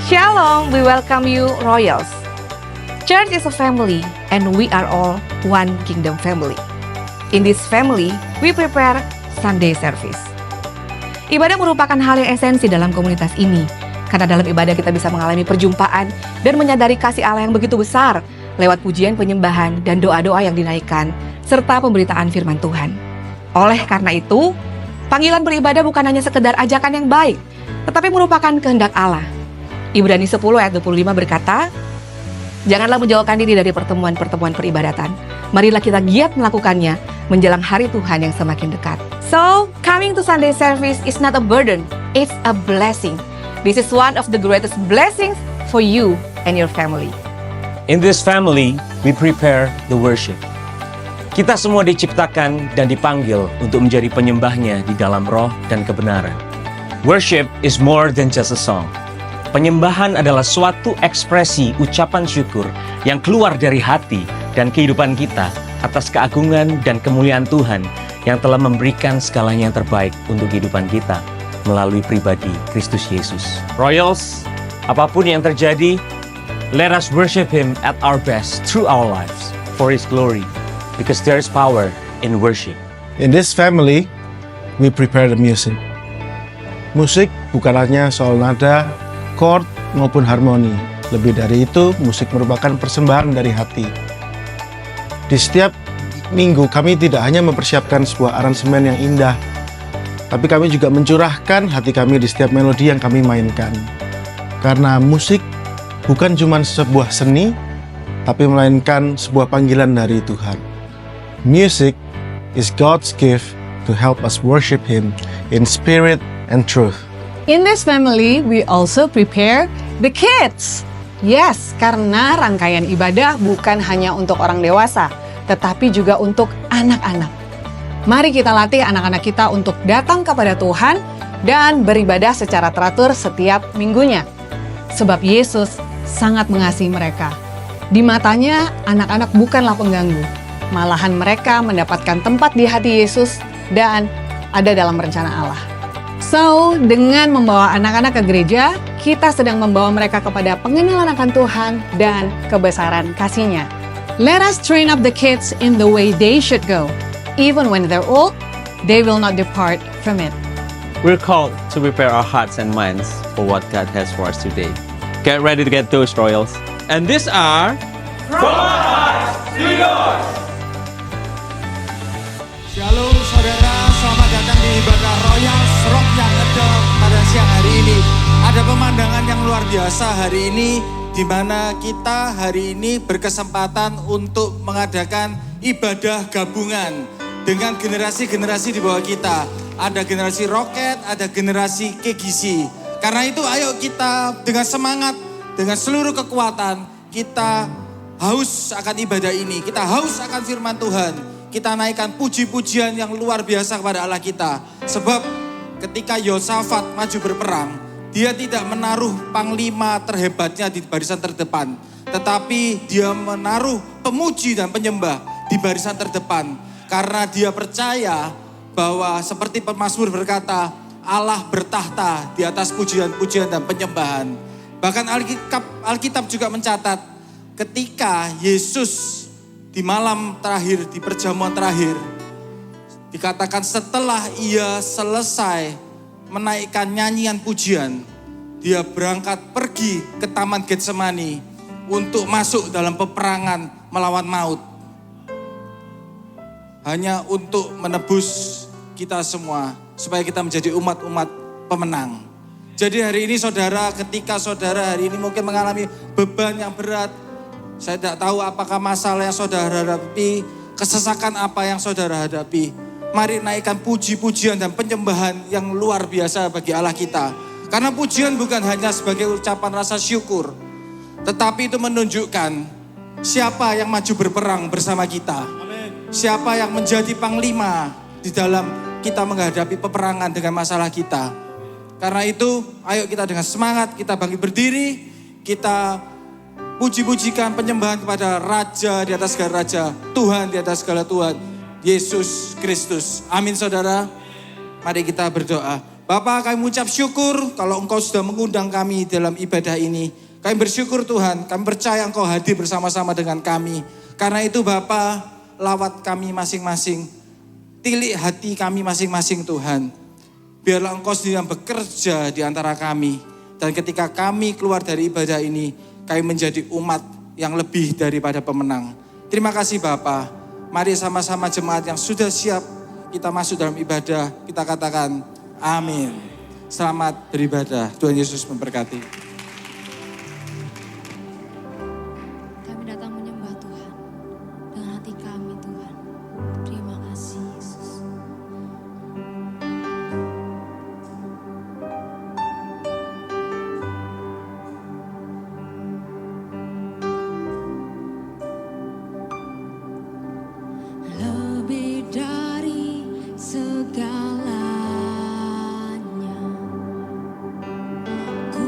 Shalom, we welcome you, Royals. Church is a family, and we are all one kingdom family. In this family, we prepare Sunday service. Ibadah merupakan hal yang esensi dalam komunitas ini, karena dalam ibadah kita bisa mengalami perjumpaan dan menyadari kasih Allah yang begitu besar lewat pujian penyembahan dan doa-doa yang dinaikkan, serta pemberitaan firman Tuhan. Oleh karena itu, panggilan beribadah bukan hanya sekedar ajakan yang baik, tetapi merupakan kehendak Allah. Ibrani 10 ayat 25 berkata, "Janganlah menjauhkan diri dari pertemuan-pertemuan peribadatan. Marilah kita giat melakukannya menjelang hari Tuhan yang semakin dekat." So, coming to Sunday service is not a burden, it's a blessing. This is one of the greatest blessings for you and your family. In this family, we prepare the worship. Kita semua diciptakan dan dipanggil untuk menjadi penyembahnya di dalam roh dan kebenaran. Worship is more than just a song. Penyembahan adalah suatu ekspresi ucapan syukur yang keluar dari hati dan kehidupan kita atas keagungan dan kemuliaan Tuhan yang telah memberikan segalanya yang terbaik untuk kehidupan kita melalui pribadi Kristus Yesus. Royals, apapun yang terjadi, let us worship Him at our best through our lives for His glory, because there is power in worship. In this family, we prepare the music. Musik bukan hanya soal nada, chord, maupun harmoni. Lebih dari itu, musik merupakan persembahan dari hati. Di setiap minggu, kami tidak hanya mempersiapkan sebuah aransemen yang indah, tapi kami juga mencurahkan hati kami di setiap melodi yang kami mainkan. Karena musik bukan cuma sebuah seni, tapi melainkan sebuah panggilan dari Tuhan. Music is God's gift to help us worship Him in spirit and truth. In this family, we also prepare the kids. Yes, karena rangkaian ibadah bukan hanya untuk orang dewasa, tetapi juga untuk anak-anak. Mari kita latih anak-anak kita untuk datang kepada Tuhan dan beribadah secara teratur setiap minggunya. Sebab Yesus sangat mengasihi mereka. Di matanya, anak-anak bukanlah pengganggu. Malahan mereka mendapatkan tempat di hati Yesus dan ada dalam rencana Allah. So, dengan membawa anak-anak ke gereja, kita sedang membawa mereka kepada pengenalan akan Tuhan dan kebesaran kasih-Nya. Let us train up the kids in the way they should go. Even when they're old, they will not depart from it. We're called to prepare our hearts and minds for what God has for us today. Get ready to get those, Royals. And these are... Shalom saudara, selamat datang di ibadah Royals Rock yang Ngedok pada siang hari ini. Ada pemandangan yang luar biasa hari ini, di mana kita hari ini berkesempatan untuk mengadakan ibadah gabungan dengan generasi-generasi di bawah kita. Ada generasi Rocket, ada generasi KGC. Karena itu ayo kita dengan semangat, dengan seluruh kekuatan, kita haus akan ibadah ini. Kita haus akan firman Tuhan. Kita naikkan puji-pujian yang luar biasa kepada Allah kita. Sebab ketika Yosafat maju berperang, dia tidak menaruh panglima terhebatnya di barisan terdepan. Tetapi dia menaruh pemuji dan penyembah di barisan terdepan. Karena dia percaya bahwa seperti pemazmur berkata, Allah bertahta di atas pujian-pujian dan penyembahan. Bahkan Alkitab juga mencatat, ketika Yesus di malam terakhir, di perjamuan terakhir, dikatakan setelah ia selesai menaikkan nyanyian pujian, dia berangkat pergi ke Taman Getsemani untuk masuk dalam peperangan melawan maut. Hanya untuk menebus kita semua, supaya kita menjadi umat-umat pemenang. Jadi hari ini saudara, ketika saudara hari ini mungkin mengalami beban yang berat, saya tidak tahu apakah masalah yang saudara hadapi, kesesakan apa yang saudara hadapi. Mari naikkan puji-pujian dan penyembahan yang luar biasa bagi Allah kita. Karena pujian bukan hanya sebagai ucapan rasa syukur, tetapi itu menunjukkan siapa yang maju berperang bersama kita. Siapa yang menjadi panglima di dalam kita menghadapi peperangan dengan masalah kita. Karena itu, ayo kita dengan semangat, kita bangkit berdiri, kita puji-pujikan penyembahan kepada Raja di atas segala Raja, Tuhan di atas segala Tuhan, Yesus Kristus. Amin saudara. Mari kita berdoa. Bapak, kami mengucap syukur kalau Engkau sudah mengundang kami dalam ibadah ini. Kami bersyukur Tuhan, kami percaya Engkau hadir bersama-sama dengan kami. Karena itu Bapak, lawat kami masing-masing. Tilik hati kami masing-masing Tuhan. Biarlah Engkau sendiri yang bekerja di antara kami. Dan ketika kami keluar dari ibadah ini, kami menjadi umat yang lebih daripada pemenang. Terima kasih Bapak. Mari sama-sama jemaat yang sudah siap kita masuk dalam ibadah. Kita katakan amin. Selamat beribadah. Tuhan Yesus memberkati. Kami datang menyembah Tuhan dengan hati kami Tuhan. Terima kasih Yesus. Lebih dari segalanya, ku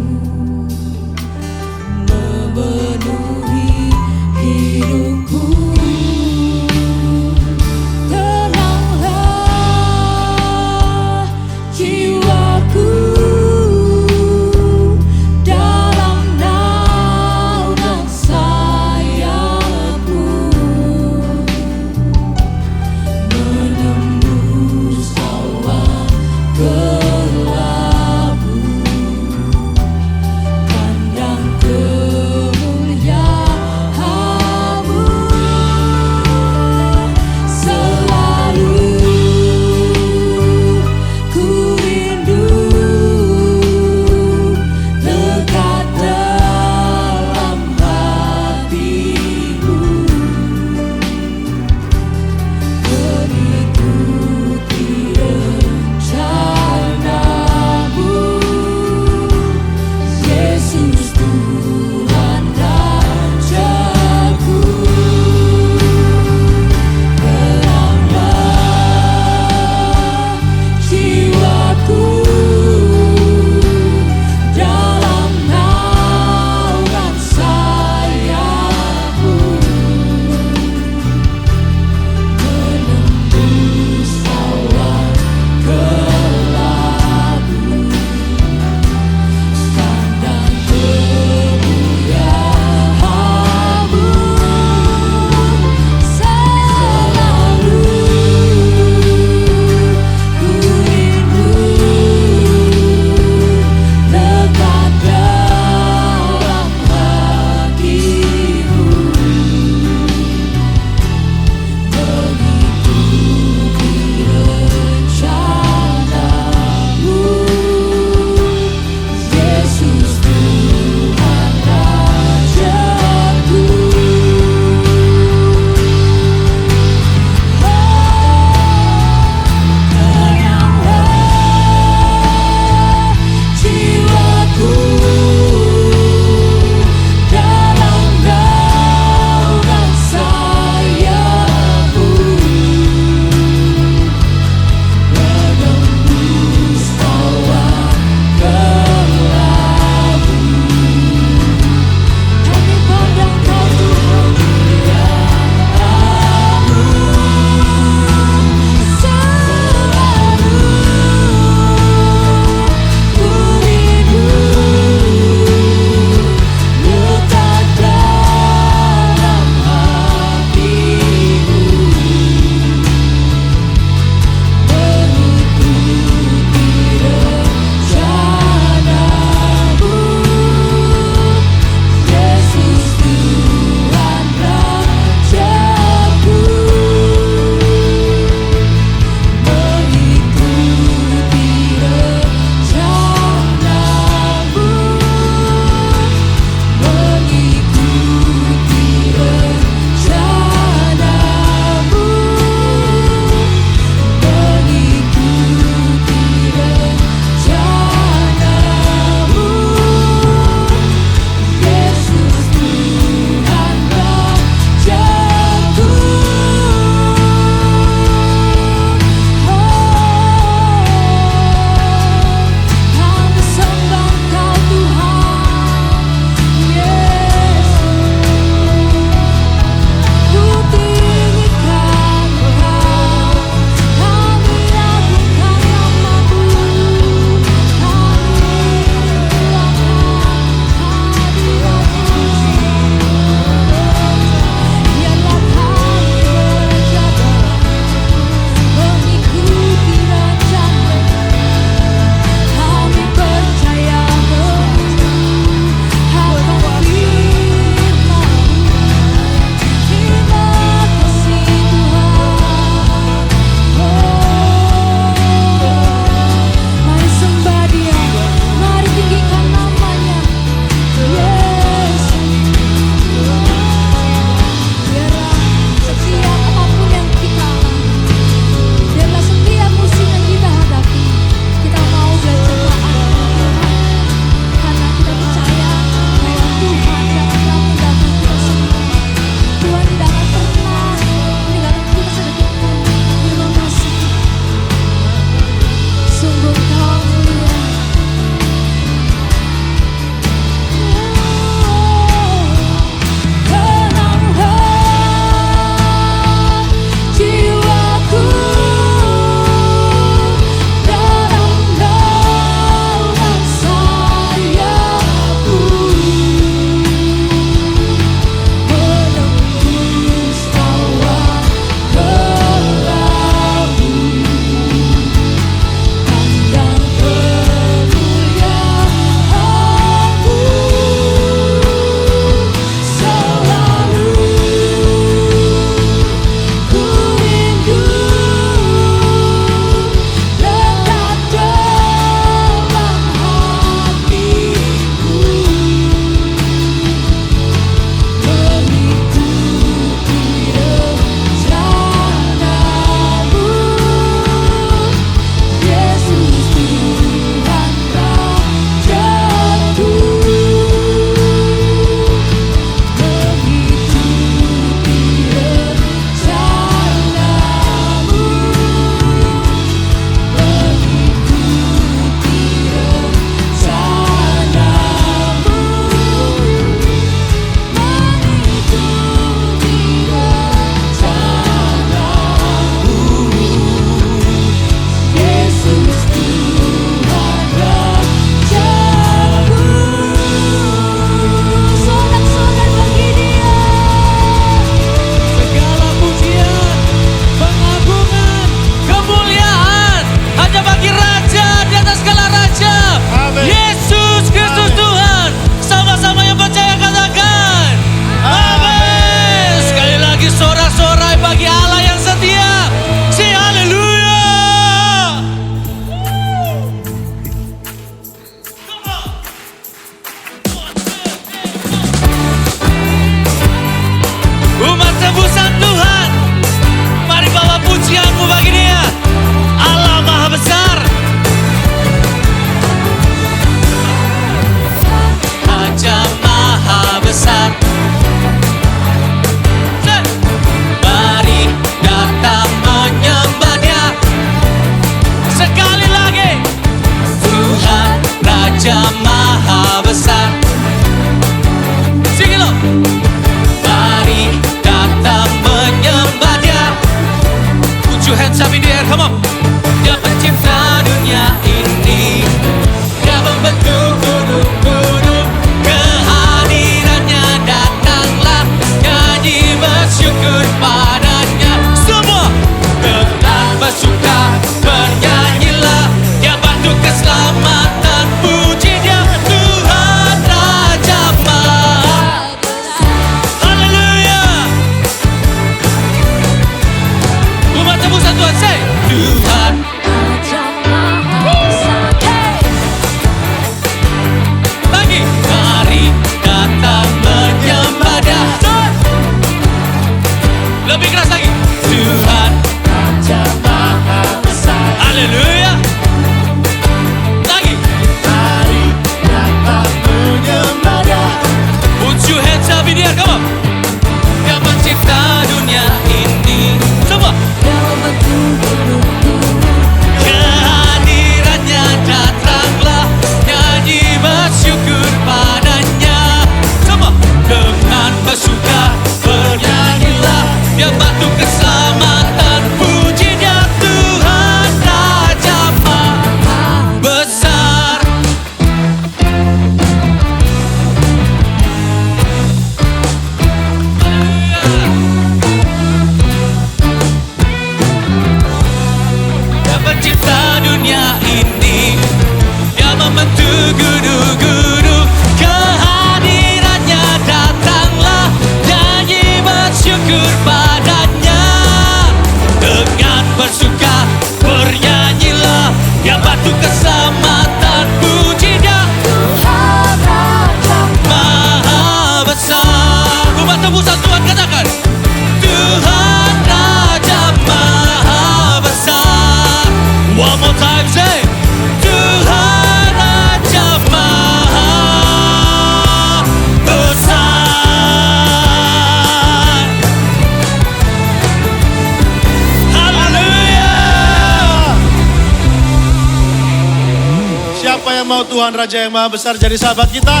yang mau Tuhan Raja yang Maha Besar jadi sahabat kita?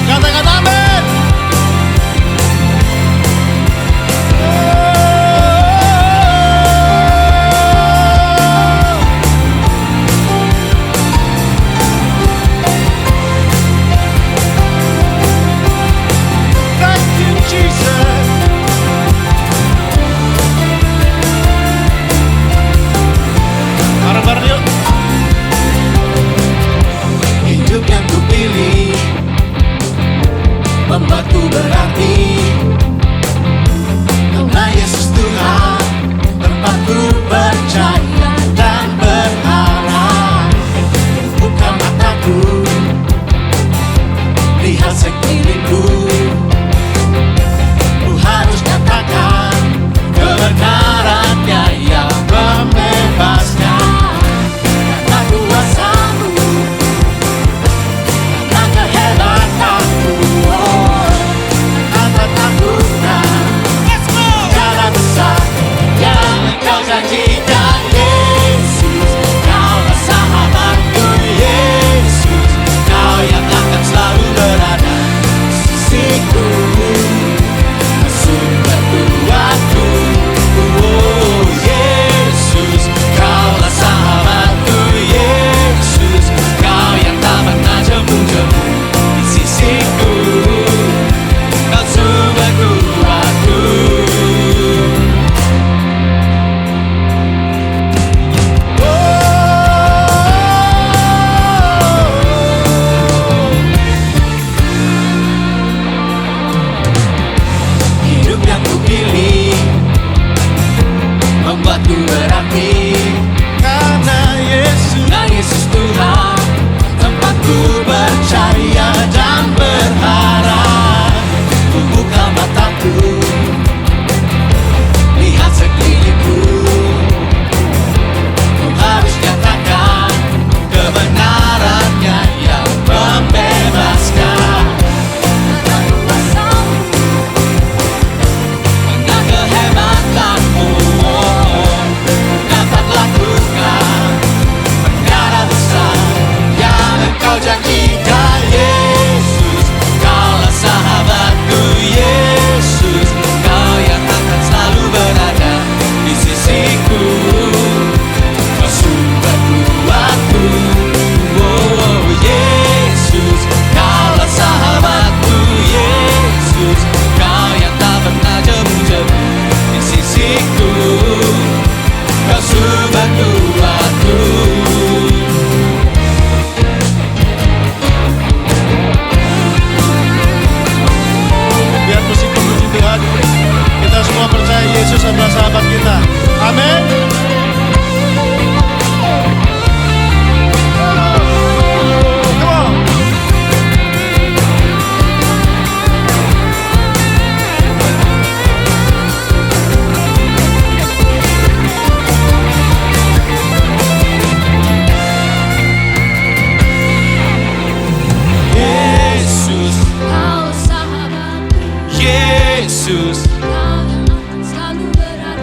Katakan amin. Thank you, Jesus. Bareng-bareng yuk. Hidup yang kupilih membuatku berarti, karena Yesus Tuhan tempatku percaya dan berharap. Buka mataku, lihat sekelilingku, ku harus katakan kebenarannya yang membebaskan. Karena kuasamu, karena kehebatanmu, karena takutkan cara besar yang Engkau janjikan. Yesus, Kaulah sahabatku. Yesus, Kau yang akan selalu berada di sisiku, sumber kuatku. Oh Yesus, Kaulah sahabatku. Yesus, Kau yang tak pernah jemu-jemu di sisiku, Kau sumber kuatku. Hidup yang kupilih membuatku berarti, Karena Yesus. karena Yesus Tuhan tempatku percaya dan berharap. Ku buka mataku, lihat sekelilingku, ku harus katakan kebenarannya yang membebaskan. Karena kuasamu, karena kehebatanmu, dapat lakukan perkara besar yang Engkau janjikan. Yesus, Kaulah sahabatku. Yesus, Kau yang akan selalu berada di sisiku, Kau sumber kuatku. Oh Yesus, Kaulah sahabatku. Yesus, Kau yang tak pernah jemu-jemu di sisiku, Kau sumber kuatku. Biar musik memuji Tuhan. Kita semua percaya Yesus adalah sahabat kita. Amin. Come on. Yesus, Kau sahabatku, Yesus, Kau yang akan selalu berada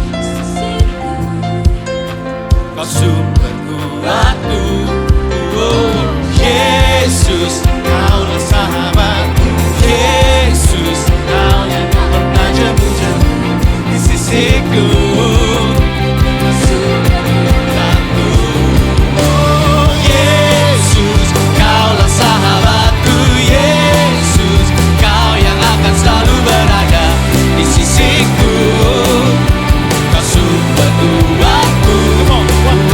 di sisiku. Kau sumber kuatku. Oh Yesus, Kaulah sahabatku. Yesus, Kau yang tak pernah jemu-jemu di sisiku, Kau sumber kuatku. Oh Yesus, Kaulah sahabatku. Yesus, Kau yang akan selalu berada di sisiku, Kau sumber kuatku.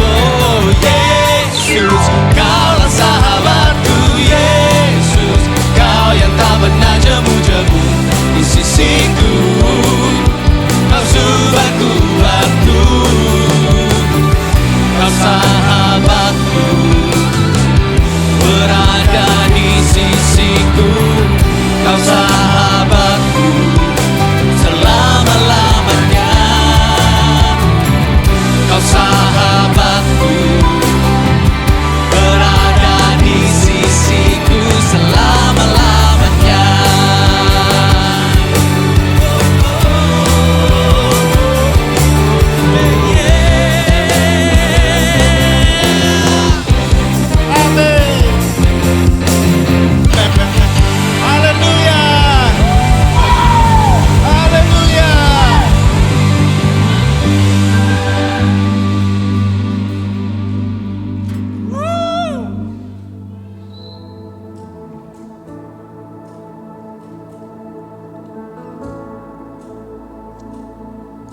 Oh Yesus, Kaulah sahabatku. Yesus, Kau yang tak pernah jemu-jemu di sisiku, Kau sumber kuatku.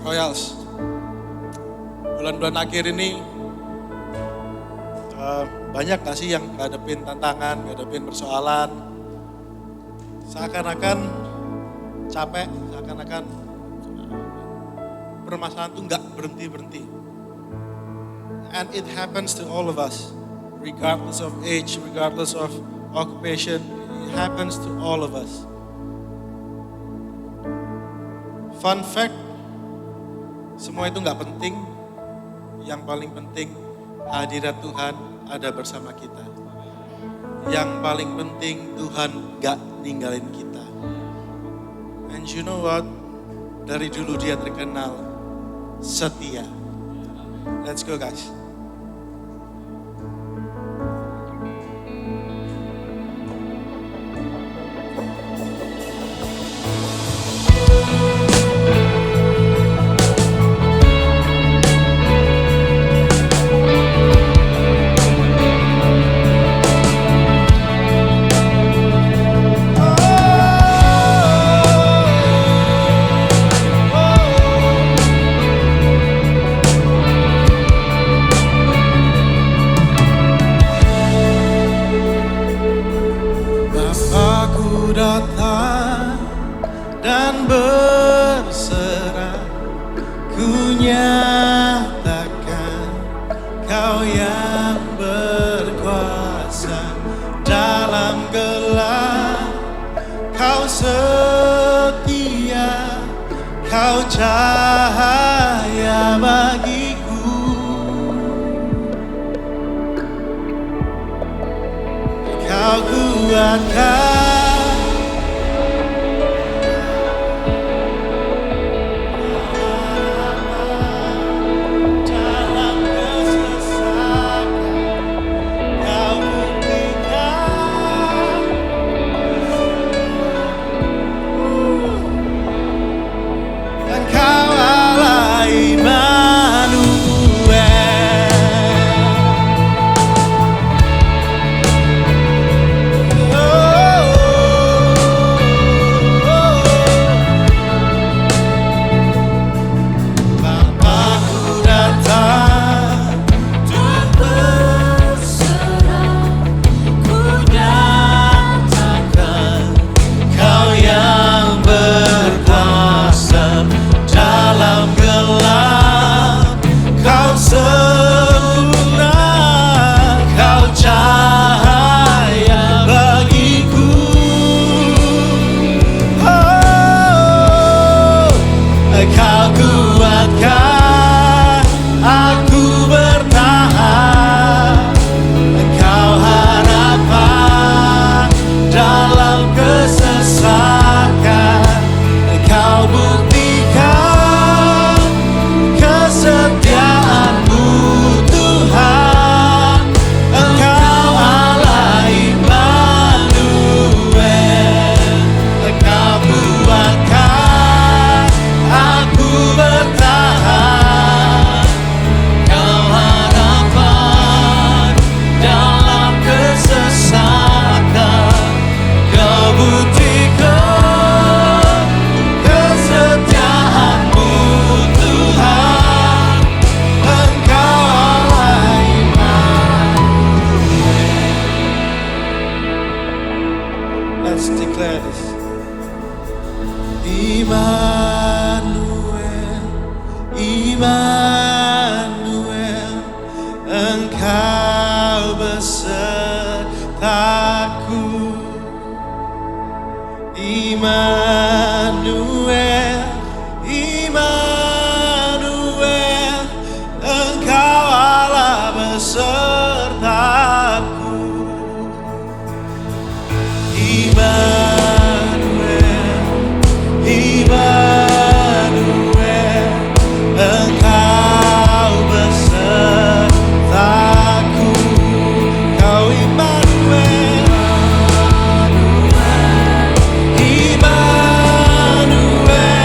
Royals, bulan-bulan akhir ini banyak gak sih yang ngadepin tantangan, ngadepin persoalan, seakan-akan capek, seakan-akan permasalahan itu nggak berhenti-berhenti. And it happens to all of us, regardless of age, regardless of occupation, it happens to all of us. Fun fact, semua itu nggak penting, yang paling penting hadirat Tuhan ada bersama kita. Yang paling penting Tuhan nggak ninggalin kita. And you know what? Dari dulu dia terkenal setia. Let's go guys. Bapakku datang dan berserah, ku nyatakan Kau yang berkuasa dalam gelap. Kau setia, Kau cahaya bagiku. Kau kuatkan dalam kesesakan. Kau buktikan dan Kau Allah Immanuel. Bapakku datang dan berserah, ku nyatakan Kau yang berkuasa dalam gelap. Kau sempurna, Kau cahaya bagiku. Kau kuatkan aku bertahan. Kau harapan dalam kesesakan. Kau buktikan kesetiaan-Mu Tuhan. Engkau Allah Immanuel. Kau kuatkan aku bertahan. Kau harapan dalam kesesakan. Kau buktikan kesetiaan-Mu Tuhan. Engkau Allah Immanuel. Let's declare this. Immanuel, Immanuel, Engkau besertaku. Immanuel, Immanuel, Engkau Allah besertaku. Immanuel, Immanuel, Engkau besertaku. Kau Immanuel, Immanuel,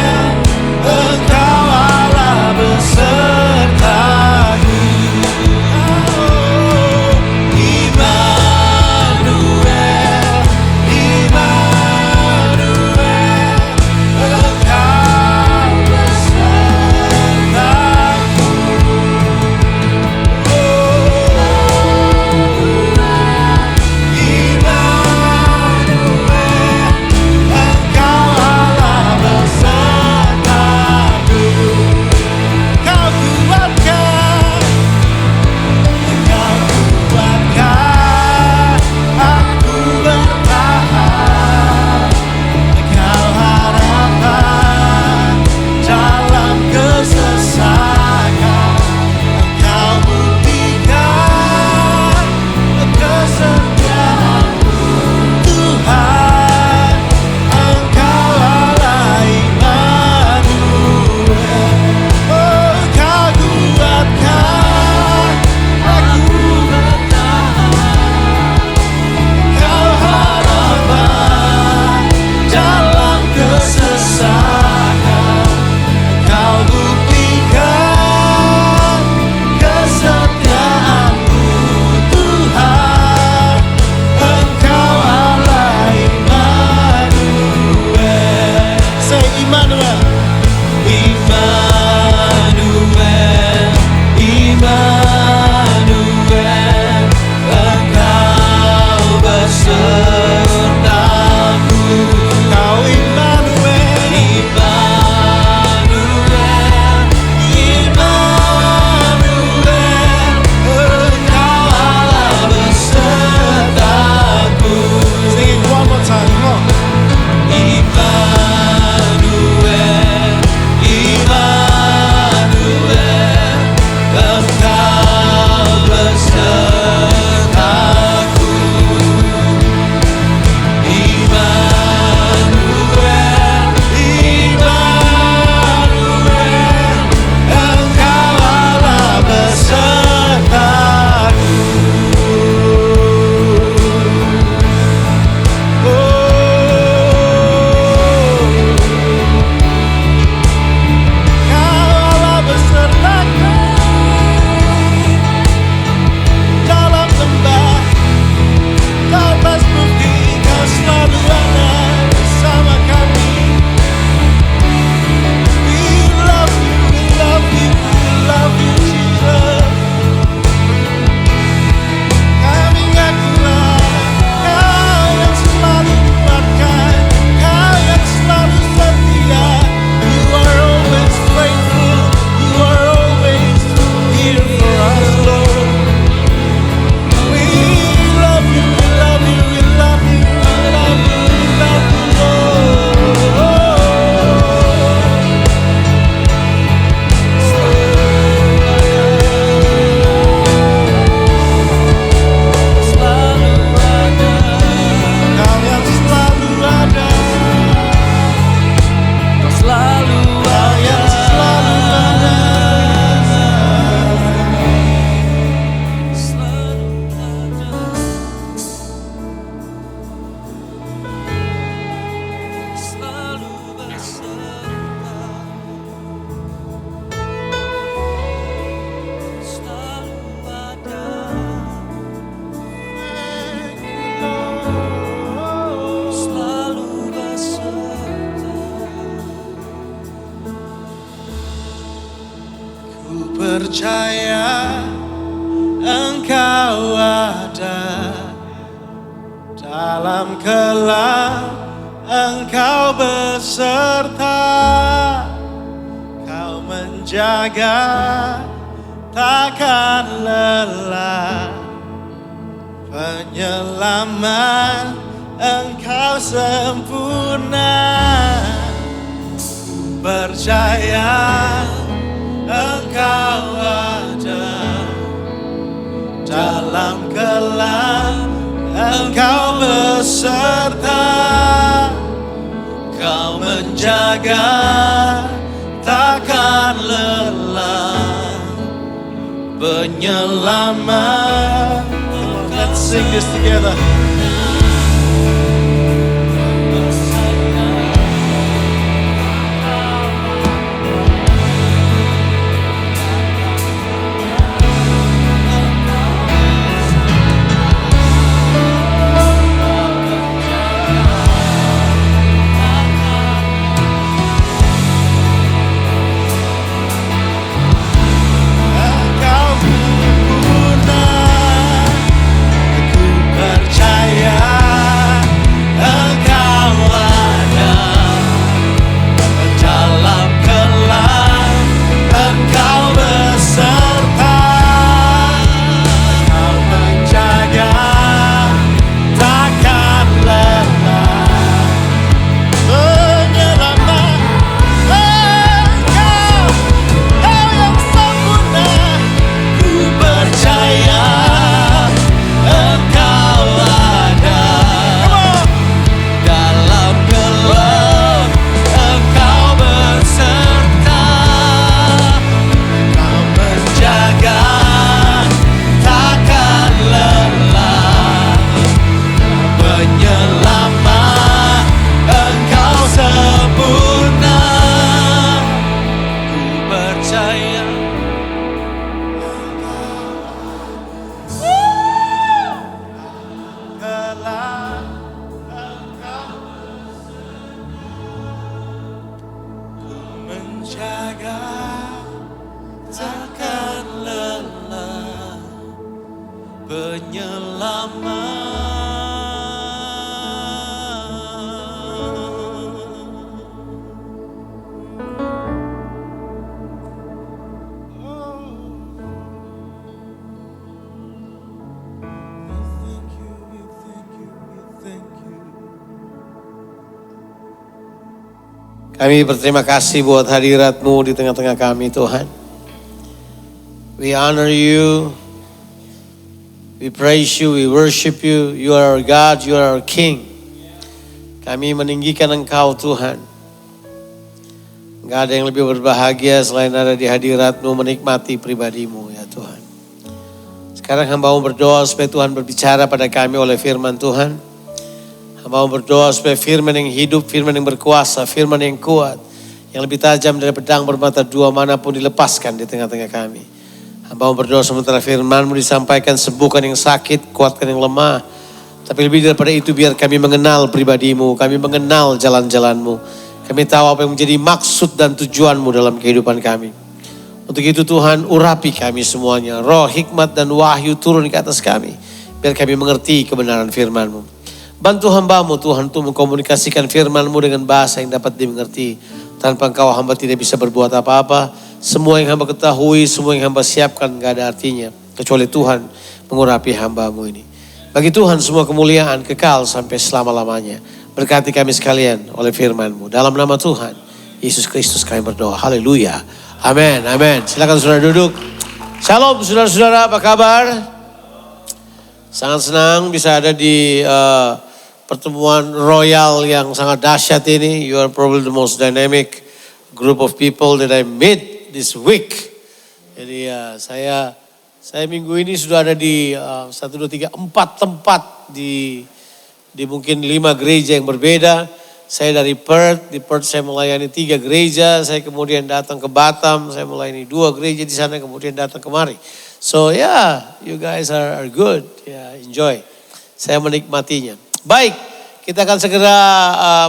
percaya Engkau ada dalam gelap, Engkau beserta, Kau menjaga, takkan lelah. Penyelamat, Engkau sempurna. Percaya Engkau ada dalam gelap, Engkau beserta, Kau menjaga, takkan lelah. Penyelamat. Let's sing this together. Menjaga, takkan lelah. Kami berterima kasih buat hadirat-Mu di tengah-tengah kami, Tuhan. We honor You, we praise You, we worship You. You are our God, You are our King. Kami meninggikan Engkau, Tuhan. Gak ada yang lebih berbahagia selain ada di hadirat-Mu menikmati pribadi-Mu, ya Tuhan. Sekarang hamba-Mu berdoa supaya Tuhan berbicara pada kami oleh firman Tuhan. Hamba berdoa supaya firman yang hidup, firman yang berkuasa, firman yang kuat, yang lebih tajam dari pedang bermata dua manapun dilepaskan di tengah-tengah kami. Hamba berdoa sementara firman-Mu disampaikan, sembuhkan yang sakit, kuatkan yang lemah. Tapi lebih daripada itu biar kami mengenal pribadi-Mu, kami mengenal jalan-jalan-Mu. Kami tahu apa yang menjadi maksud dan tujuan-Mu dalam kehidupan kami. Untuk itu Tuhan, urapi kami semuanya. Roh, hikmat dan wahyu turun ke atas kami. Biar kami mengerti kebenaran firman-Mu. Bantu hamba-Mu Tuhan untuk mengkomunikasikan firman-Mu dengan bahasa yang dapat dimengerti. Tanpa Engkau hamba tidak bisa berbuat apa-apa. Semua yang hamba ketahui, semua yang hamba siapkan gak ada artinya. Kecuali Tuhan mengurapi hamba-Mu ini. Bagi Tuhan semua kemuliaan kekal sampai selama-lamanya. Berkati kami sekalian oleh firman-Mu. Dalam nama Tuhan Yesus Kristus kami berdoa. Haleluya. Amin. Amin. Silakan saudara duduk. Shalom saudara-saudara, apa kabar? Sangat senang bisa ada di pertemuan royal yang sangat dahsyat ini. You are probably the most dynamic group of people that I met this week. Jadi saya minggu ini sudah ada di 1, 2, 3, 4 tempat di mungkin 5 gereja yang berbeda. Saya dari Perth, di Perth saya melayani 3 gereja. Saya kemudian datang ke Batam, saya melayani 2 gereja di sana, kemudian datang kemari. So you guys are good, enjoy. Saya menikmatinya. Baik, kita akan segera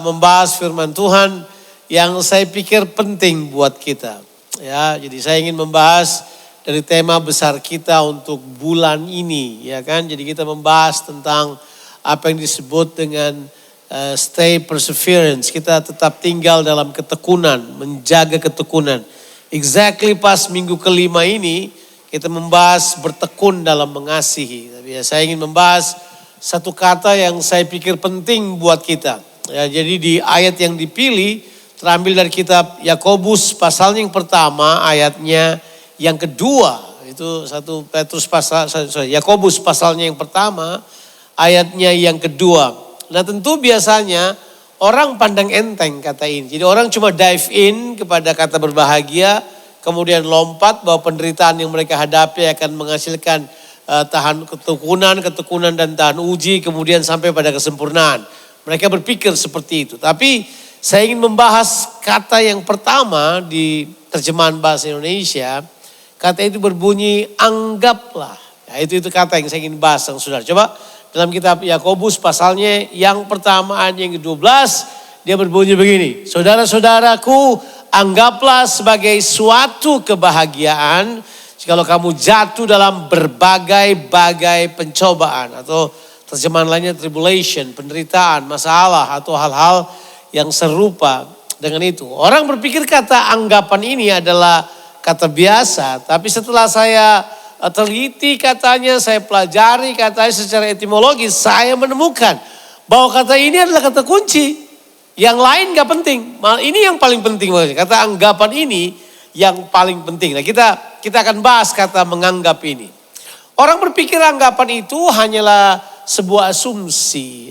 membahas firman Tuhan yang saya pikir penting buat kita. Ya, jadi saya ingin membahas dari tema besar kita untuk bulan ini, ya kan? Jadi kita membahas tentang apa yang disebut dengan stay perseverance. Kita tetap tinggal dalam ketekunan, menjaga ketekunan. Exactly pas minggu kelima ini kita membahas bertekun dalam mengasihi. Tapi ya, saya ingin membahas satu kata yang saya pikir penting buat kita. Ya, jadi di ayat yang dipilih terambil dari kitab Yakobus pasalnya yang pertama, ayatnya yang kedua. Itu 1 Petrus Yakobus pasalnya yang pertama, ayatnya yang kedua. Nah tentu biasanya orang pandang enteng kata ini. Jadi orang cuma dive in kepada kata berbahagia, kemudian lompat bahwa penderitaan yang mereka hadapi akan menghasilkan tahan ketekunan dan tahan uji, kemudian sampai pada kesempurnaan. Mereka berpikir seperti itu. Tapi saya ingin membahas kata yang pertama di terjemahan bahasa Indonesia. Kata itu berbunyi anggaplah. Ya, itu kata yang saya ingin bahas yang saudara. Coba dalam kitab Yakobus pasalnya yang pertama ayat yang ke-12. Dia berbunyi begini. Saudara-saudaraku, anggaplah sebagai suatu kebahagiaan jikalau kamu jatuh dalam berbagai-bagai pencobaan. Atau terjemahan lainnya tribulation, penderitaan, masalah atau hal-hal yang serupa dengan itu. Orang berpikir kata anggapan ini adalah kata biasa. Tapi setelah saya teliti katanya, saya pelajari katanya secara etimologis, saya menemukan bahwa kata ini adalah kata kunci. Yang lain gak penting. Malah ini yang paling penting. Kata anggapan ini yang paling penting. Nah kita akan bahas kata menganggap ini. Orang berpikir anggapan itu hanyalah sebuah asumsi.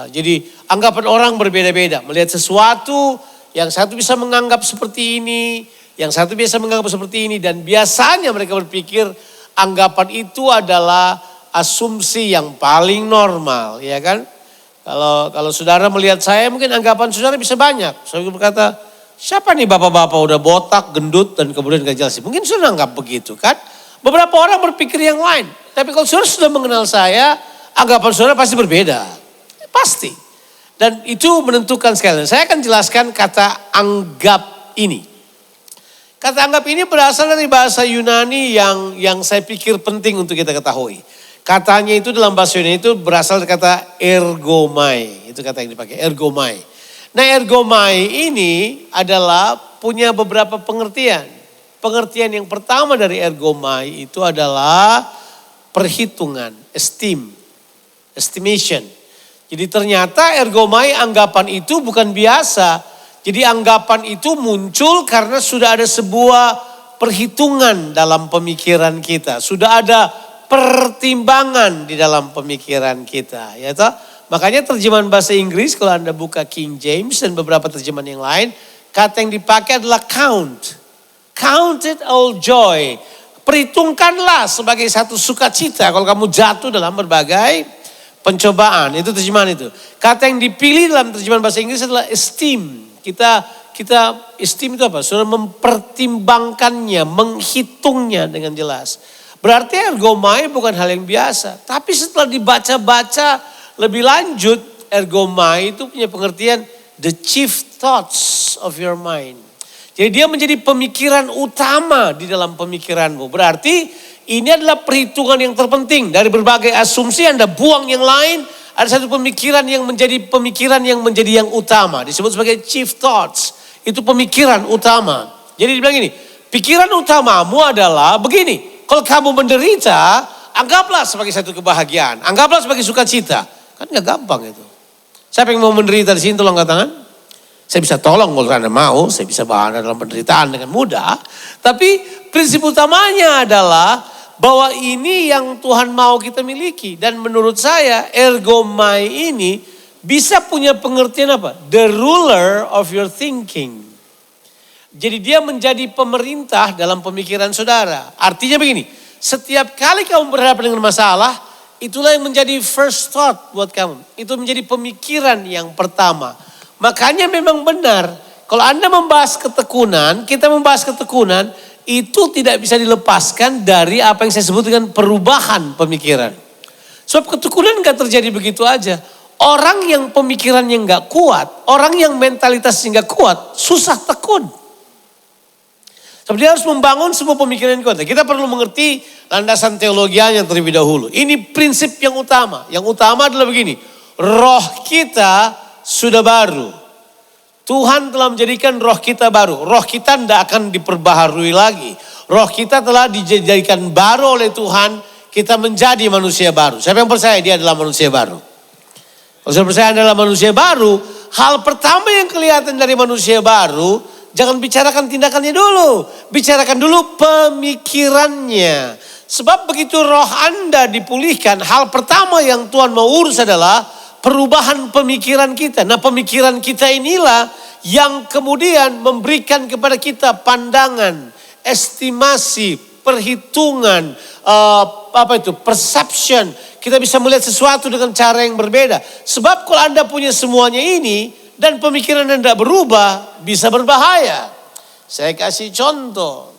Jadi anggapan orang berbeda-beda. Melihat sesuatu, yang satu bisa menganggap seperti ini, yang satu bisa menganggap seperti ini. Dan biasanya mereka berpikir anggapan itu adalah asumsi yang paling normal, ya kan? Kalau saudara melihat saya, mungkin anggapan saudara bisa banyak. Saya berkata, siapa nih bapak-bapak udah botak, gendut, dan kemudian gak jelas. Mungkin saudara anggap begitu kan? Beberapa orang berpikir yang lain. Tapi kalau saudara sudah mengenal saya, anggapan saudara pasti berbeda. Pasti. Dan itu menentukan sekali. Saya akan jelaskan kata anggap ini. Kata anggap ini berasal dari bahasa Yunani yang saya pikir penting untuk kita ketahui. Katanya itu dalam bahasa Yunani itu berasal dari kata ergomai. Itu kata yang dipakai, ergomai. Nah ergomai ini adalah punya beberapa pengertian. Pengertian yang pertama dari ergomai itu adalah perhitungan, estimation. Jadi ternyata ergomai anggapan itu bukan biasa. Jadi anggapan itu muncul karena sudah ada sebuah perhitungan dalam pemikiran kita. Sudah ada pertimbangan di dalam pemikiran kita. Ya toh? Makanya terjemahan bahasa Inggris kalau Anda buka King James dan beberapa terjemahan yang lain. Kata yang dipakai adalah count. Count it all joy. Perhitungkanlah sebagai satu sukacita kalau kamu jatuh dalam berbagai pencobaan. Itu terjemahan itu. Kata yang dipilih dalam terjemahan bahasa Inggris adalah esteem. Kita esteem itu apa? Sudah mempertimbangkannya, menghitungnya dengan jelas. Berarti ergomai bukan hal yang biasa. Tapi setelah dibaca-baca lebih lanjut, ergomai itu punya pengertian the chief thoughts of your mind. Jadi dia menjadi pemikiran utama di dalam pemikiranmu. Berarti ini adalah perhitungan yang terpenting. Dari berbagai asumsi Anda buang yang lain. Ada satu pemikiran yang menjadi yang utama. Disebut sebagai chief thoughts. Itu pemikiran utama. Jadi dibilang ini, pikiran utamamu adalah begini. Kalau kamu menderita, anggaplah sebagai satu kebahagiaan. Anggaplah sebagai sukacita. Kan gak gampang itu. Siapa yang mau menderita di sini tolong angkat tangan. Saya bisa tolong kalau Anda mau, saya bisa bawa Anda dalam penderitaan dengan mudah. Tapi prinsip utamanya adalah bahwa ini yang Tuhan mau kita miliki. Dan menurut saya ergomai ini bisa punya pengertian apa? The ruler of your thinking. Jadi dia menjadi pemerintah dalam pemikiran saudara. Artinya begini, setiap kali kamu berhadapan dengan masalah, itulah yang menjadi first thought buat kamu. Itu menjadi pemikiran yang pertama. Makanya memang benar, kalau Anda membahas ketekunan, kita membahas ketekunan, itu tidak bisa dilepaskan dari apa yang saya sebut dengan perubahan pemikiran. Sebab ketekunan gak terjadi begitu aja. Orang yang pemikirannya gak kuat, orang yang mentalitasnya gak kuat, susah tekun. Tapi dia harus membangun sebuah pemikiran kota. Kita perlu mengerti landasan teologianya terlebih dahulu. Ini prinsip yang utama. Yang utama adalah begini. Roh kita sudah baru. Tuhan telah menjadikan roh kita baru. Roh kita tidak akan diperbaharui lagi. Roh kita telah dijadikan baru oleh Tuhan. Kita menjadi manusia baru. Siapa yang percaya dia adalah manusia baru? Kalau saya percaya adalah manusia baru. Hal pertama yang kelihatan dari manusia baru. Jangan bicarakan tindakannya dulu. Bicarakan dulu pemikirannya. Sebab begitu roh Anda dipulihkan. Hal pertama yang Tuhan mau urus adalah perubahan pemikiran kita. Nah, pemikiran kita inilah yang kemudian memberikan kepada kita pandangan, estimasi, perhitungan, perception. Kita bisa melihat sesuatu dengan cara yang berbeda. Sebab kalau Anda punya semuanya ini dan pemikiran Anda tidak berubah, bisa berbahaya. Saya kasih contoh.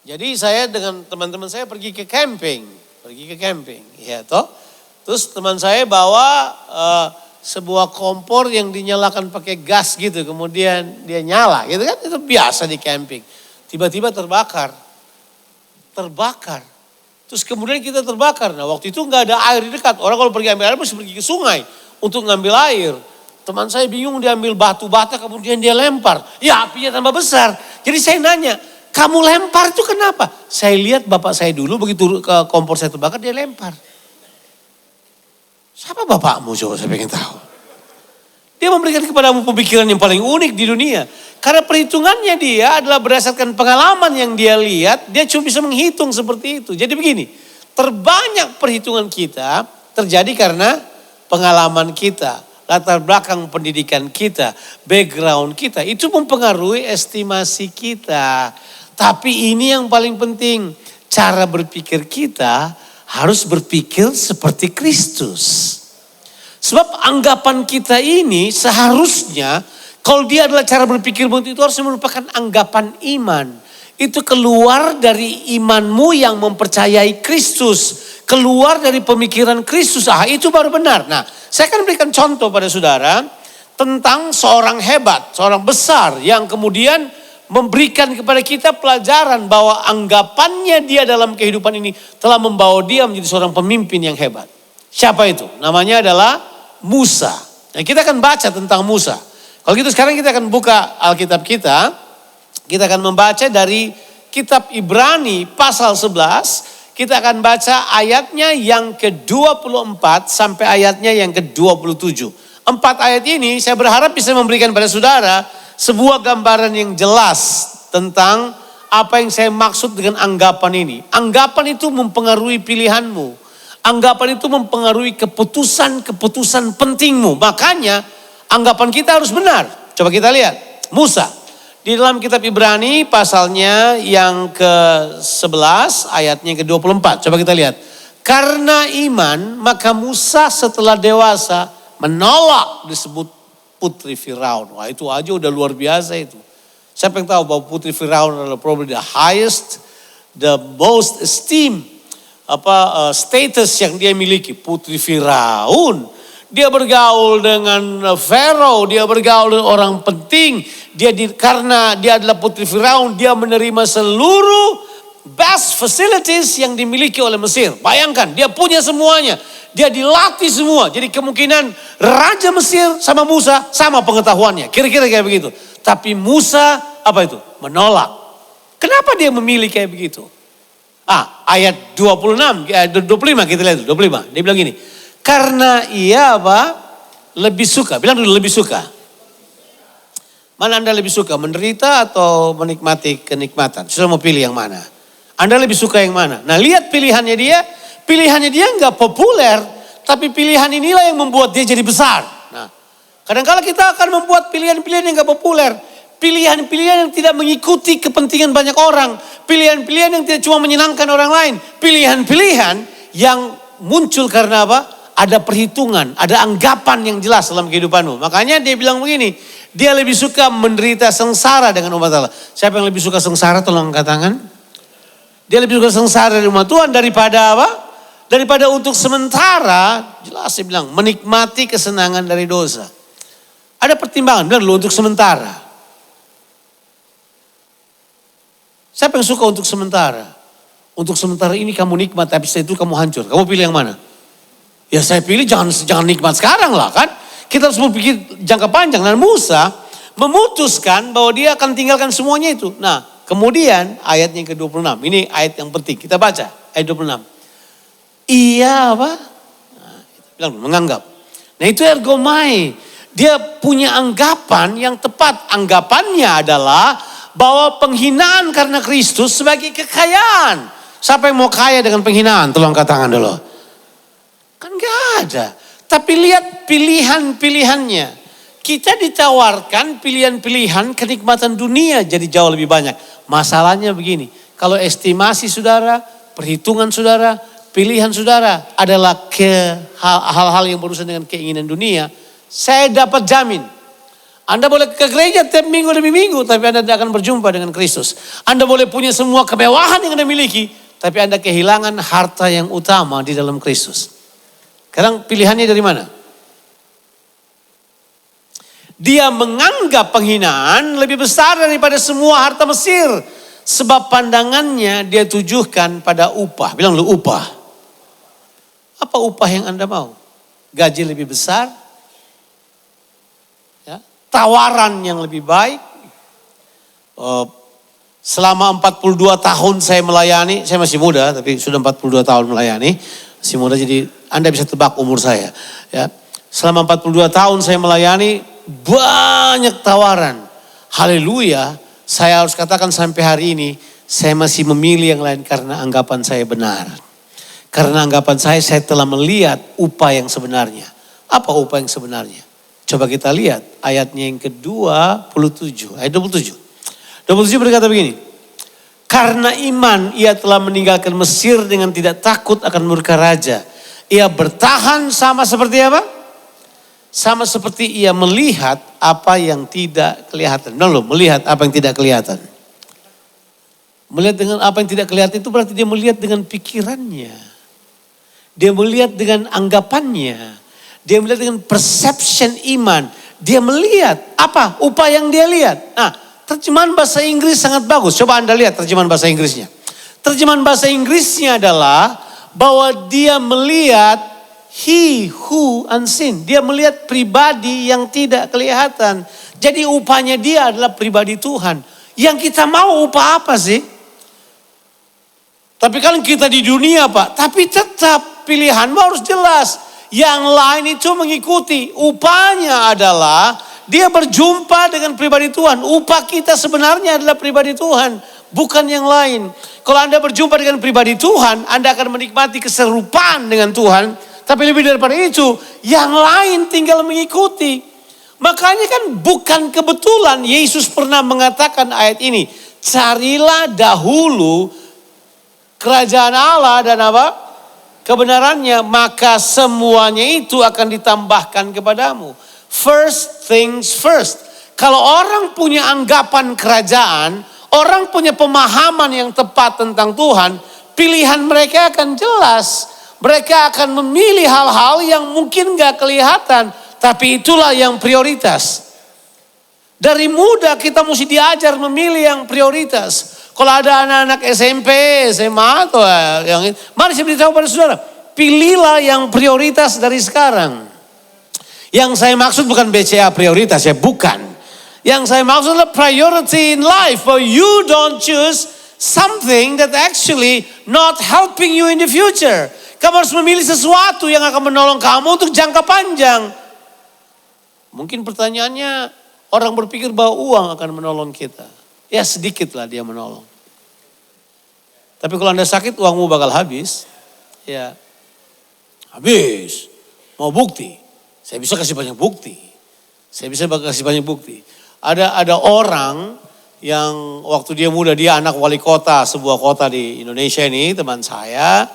Jadi saya dengan teman-teman saya pergi ke camping. Ya toh. Terus teman saya bawa sebuah kompor yang dinyalakan pakai gas gitu. Kemudian dia nyala gitu kan. Itu biasa di camping. Tiba-tiba terbakar. Terus kemudian kita terbakar. Nah waktu itu nggak ada air di dekat. Orang kalau pergi ambil air mesti pergi ke sungai untuk ngambil air. Teman saya bingung, dia ambil batu bata kemudian dia lempar. Ya apinya tambah besar. Jadi saya nanya, kamu lempar itu kenapa? Saya lihat bapak saya dulu begitu kompor saya terbakar dia lempar. Siapa bapakmu coba saya pengen tahu. Dia memberikan kepadamu pemikiran yang paling unik di dunia. Karena perhitungannya dia adalah berdasarkan pengalaman yang dia lihat. Dia cuma bisa menghitung seperti itu. Jadi begini, terbanyak perhitungan kita terjadi karena pengalaman kita. Latar belakang pendidikan kita, background kita. Itu mempengaruhi estimasi kita. Tapi ini yang paling penting. Cara berpikir kita harus berpikir seperti Kristus. Sebab anggapan kita ini seharusnya kalau dia adalah cara berpikir itu harus merupakan anggapan iman. Itu keluar dari imanmu yang mempercayai Kristus. Keluar dari pemikiran Kristus. Itu baru benar. Nah, saya akan berikan contoh pada saudara tentang seorang hebat, seorang besar yang kemudian memberikan kepada kita pelajaran bahwa anggapannya dia dalam kehidupan ini telah membawa dia menjadi seorang pemimpin yang hebat. Siapa itu? Namanya adalah Musa. Nah, kita akan baca tentang Musa. Kalau gitu sekarang kita akan buka Alkitab kita. Kita akan membaca dari kitab Ibrani pasal 11. Kita akan baca ayatnya yang ke-24 sampai ayatnya yang ke-27. 4 ayat ini saya berharap bisa memberikan pada saudara sebuah gambaran yang jelas tentang apa yang saya maksud dengan anggapan ini. Anggapan itu mempengaruhi pilihanmu. Anggapan itu mempengaruhi keputusan-keputusan pentingmu. Makanya anggapan kita harus benar. Coba kita lihat. Musa. Di dalam kitab Ibrani pasalnya yang ke-11 ayatnya yang ke-24. Coba kita lihat. Karena iman maka Musa setelah dewasa menolak disebut putri Firaun. Wah itu aja udah luar biasa itu. Siapa yang tahu bahwa putri Firaun adalah probably the highest, the most esteemed status yang dia miliki. Putri Firaun. Dia bergaul dengan Pharaoh, dia bergaul dengan orang penting. Karena dia adalah putri Firaun, dia menerima seluruh best facilities yang dimiliki oleh Mesir. Bayangkan, dia punya semuanya. Dia dilatih semua. Jadi kemungkinan Raja Mesir sama Musa sama pengetahuannya. Kira-kira kayak begitu. Tapi Musa menolak. Kenapa dia memilih kayak begitu? Ayat 25 kita lihat 25. Dia bilang gini. Karena ia lebih suka. Bilang dulu lebih suka. Mana Anda lebih suka? Menderita atau menikmati kenikmatan? Sudah mau pilih yang mana? Anda lebih suka yang mana? Nah lihat pilihannya dia. Pilihannya dia nggak populer. Tapi pilihan inilah yang membuat dia jadi besar. Nah kadang-kadang kita akan membuat pilihan-pilihan yang nggak populer. Pilihan-pilihan yang tidak mengikuti kepentingan banyak orang. Pilihan-pilihan yang tidak cuma menyenangkan orang lain. Pilihan-pilihan yang muncul karena apa? Ada perhitungan, ada anggapan yang jelas dalam kehidupanmu. Makanya dia bilang begini, dia lebih suka menderita sengsara dengan umat Allah. Siapa yang lebih suka sengsara? Tolong angkat tangan. Dia lebih suka sengsara dari umat Tuhan daripada apa? Daripada untuk sementara, jelas dia bilang, menikmati kesenangan dari dosa. Ada pertimbangan, benar loh untuk sementara. Siapa yang suka untuk sementara? Untuk sementara ini kamu nikmat, tapi setelah itu kamu hancur. Kamu pilih yang mana? Ya saya pilih jangan nikmat sekarang lah kan. Kita harus berpikir jangka panjang. Dan Musa memutuskan bahwa dia akan tinggalkan semuanya itu. Nah kemudian ayatnya yang ke-26. Ini ayat yang penting. Kita baca ayat 26. Ia apa? Nah, bilang menganggap. Nah itu ergomai. Dia punya anggapan yang tepat. Anggapannya adalah bahwa penghinaan karena Kristus sebagai kekayaan. Siapa yang mau kaya dengan penghinaan? Tolong angkat tangan dulu. Kan gak ada. Tapi lihat pilihan-pilihannya. Kita ditawarkan pilihan-pilihan kenikmatan dunia jadi jauh lebih banyak. Masalahnya begini. Kalau estimasi saudara, perhitungan saudara, pilihan saudara adalah hal-hal yang berurusan dengan keinginan dunia. Saya dapat jamin. Anda boleh ke gereja tiap minggu demi minggu, tapi Anda tidak akan berjumpa dengan Kristus. Anda boleh punya semua kemewahan yang Anda miliki, tapi Anda kehilangan harta yang utama di dalam Kristus. Sekarang pilihannya dari mana? Dia menganggap penghinaan lebih besar daripada semua harta Mesir. Sebab pandangannya dia tujuhkan pada upah. Bilang lu upah. Apa upah yang Anda mau? Gaji lebih besar? Ya, tawaran yang lebih baik? Selama 42 tahun saya melayani, saya masih muda tapi sudah 42 tahun melayani. Masih muda jadi Anda bisa tebak umur saya. Ya, selama 42 tahun saya melayani, banyak tawaran. Haleluya, saya harus katakan sampai hari ini, saya masih memilih yang lain karena anggapan saya benar. Karena anggapan saya telah melihat upah yang sebenarnya. Apa upah yang sebenarnya? Coba kita lihat ayatnya yang ke-27, ayat 27. 27 berkata begini. Karena iman ia telah meninggalkan Mesir dengan tidak takut akan murka raja. Ia bertahan sama seperti apa? Sama seperti ia melihat apa yang tidak kelihatan. Melihat apa yang tidak kelihatan. Melihat dengan apa yang tidak kelihatan itu berarti dia melihat dengan pikirannya. Dia melihat dengan anggapannya. Dia melihat dengan perception iman. Dia melihat apa? Upah yang dia lihat. Nah, terjemahan bahasa Inggris sangat bagus. Coba Anda lihat terjemahan bahasa Inggrisnya. Terjemahan bahasa Inggrisnya adalah bahwa dia melihat he who unseen. Dia melihat pribadi yang tidak kelihatan. Jadi upahnya dia adalah pribadi Tuhan. Yang kita mau upah apa sih? Tapi kalau kita di dunia Pak. Tapi tetap pilihanmu harus jelas. Yang lain itu mengikuti. Upahnya adalah dia berjumpa dengan pribadi Tuhan. Upah kita sebenarnya adalah pribadi Tuhan. Bukan yang lain. Kalau Anda berjumpa dengan pribadi Tuhan, Anda akan menikmati keserupaan dengan Tuhan. Tapi lebih daripada itu, yang lain tinggal mengikuti. Makanya kan bukan kebetulan Yesus pernah mengatakan ayat ini. Carilah dahulu kerajaan Allah dan apa? Kebenarannya, maka semuanya itu akan ditambahkan kepadamu. First things first. Kalau orang punya anggapan kerajaan, orang punya pemahaman yang tepat tentang Tuhan, pilihan mereka akan jelas. Mereka akan memilih hal-hal yang mungkin gak kelihatan, tapi itulah yang prioritas. Dari muda kita mesti diajar memilih yang prioritas. Kalau ada anak-anak SMP, SMA atau yang ini, mari saya beritahu pada saudara, pilihlah yang prioritas dari sekarang. Yang saya maksud bukan BCA prioritas ya, bukan. Yang saya maksud adalah priority in life. For you don't choose something that actually not helping you in the future. Kamu harus memilih sesuatu yang akan menolong kamu untuk jangka panjang. Mungkin pertanyaannya, orang berpikir bahwa uang akan menolong kita. Ya sedikitlah dia menolong. Tapi kalau Anda sakit, uangmu bakal habis. Ya, habis. Mau bukti? Saya bisa kasih banyak bukti. Ada orang yang waktu dia muda, dia anak wali kota sebuah kota di Indonesia ini, teman saya.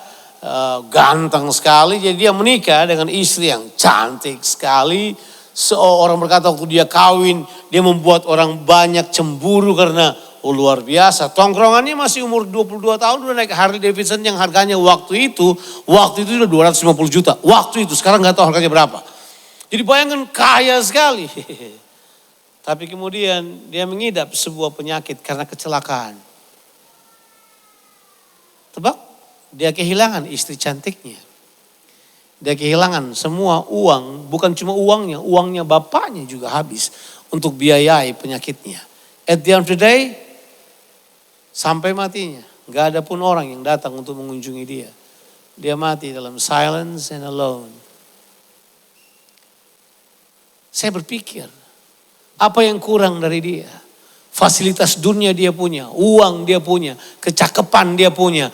Ganteng sekali, jadi dia menikah dengan istri yang cantik sekali. Seorang berkata waktu dia kawin, dia membuat orang banyak cemburu karena luar biasa. Tongkrongannya masih umur 22 tahun udah naik Harley Davidson yang harganya waktu itu udah 250 juta. Waktu itu, sekarang gak tahu harganya berapa. Jadi bayangkan kaya sekali. Tapi kemudian dia mengidap sebuah penyakit karena kecelakaan. Tebak, dia kehilangan istri cantiknya. Dia kehilangan semua uang, bukan cuma uangnya, uangnya bapaknya juga habis untuk biayai penyakitnya. At the end of the day, sampai matinya, gak ada pun orang yang datang untuk mengunjungi dia. Dia mati dalam silence and alone. Saya berpikir, apa yang kurang dari dia? Fasilitas dunia dia punya, uang dia punya, kecakapan dia punya,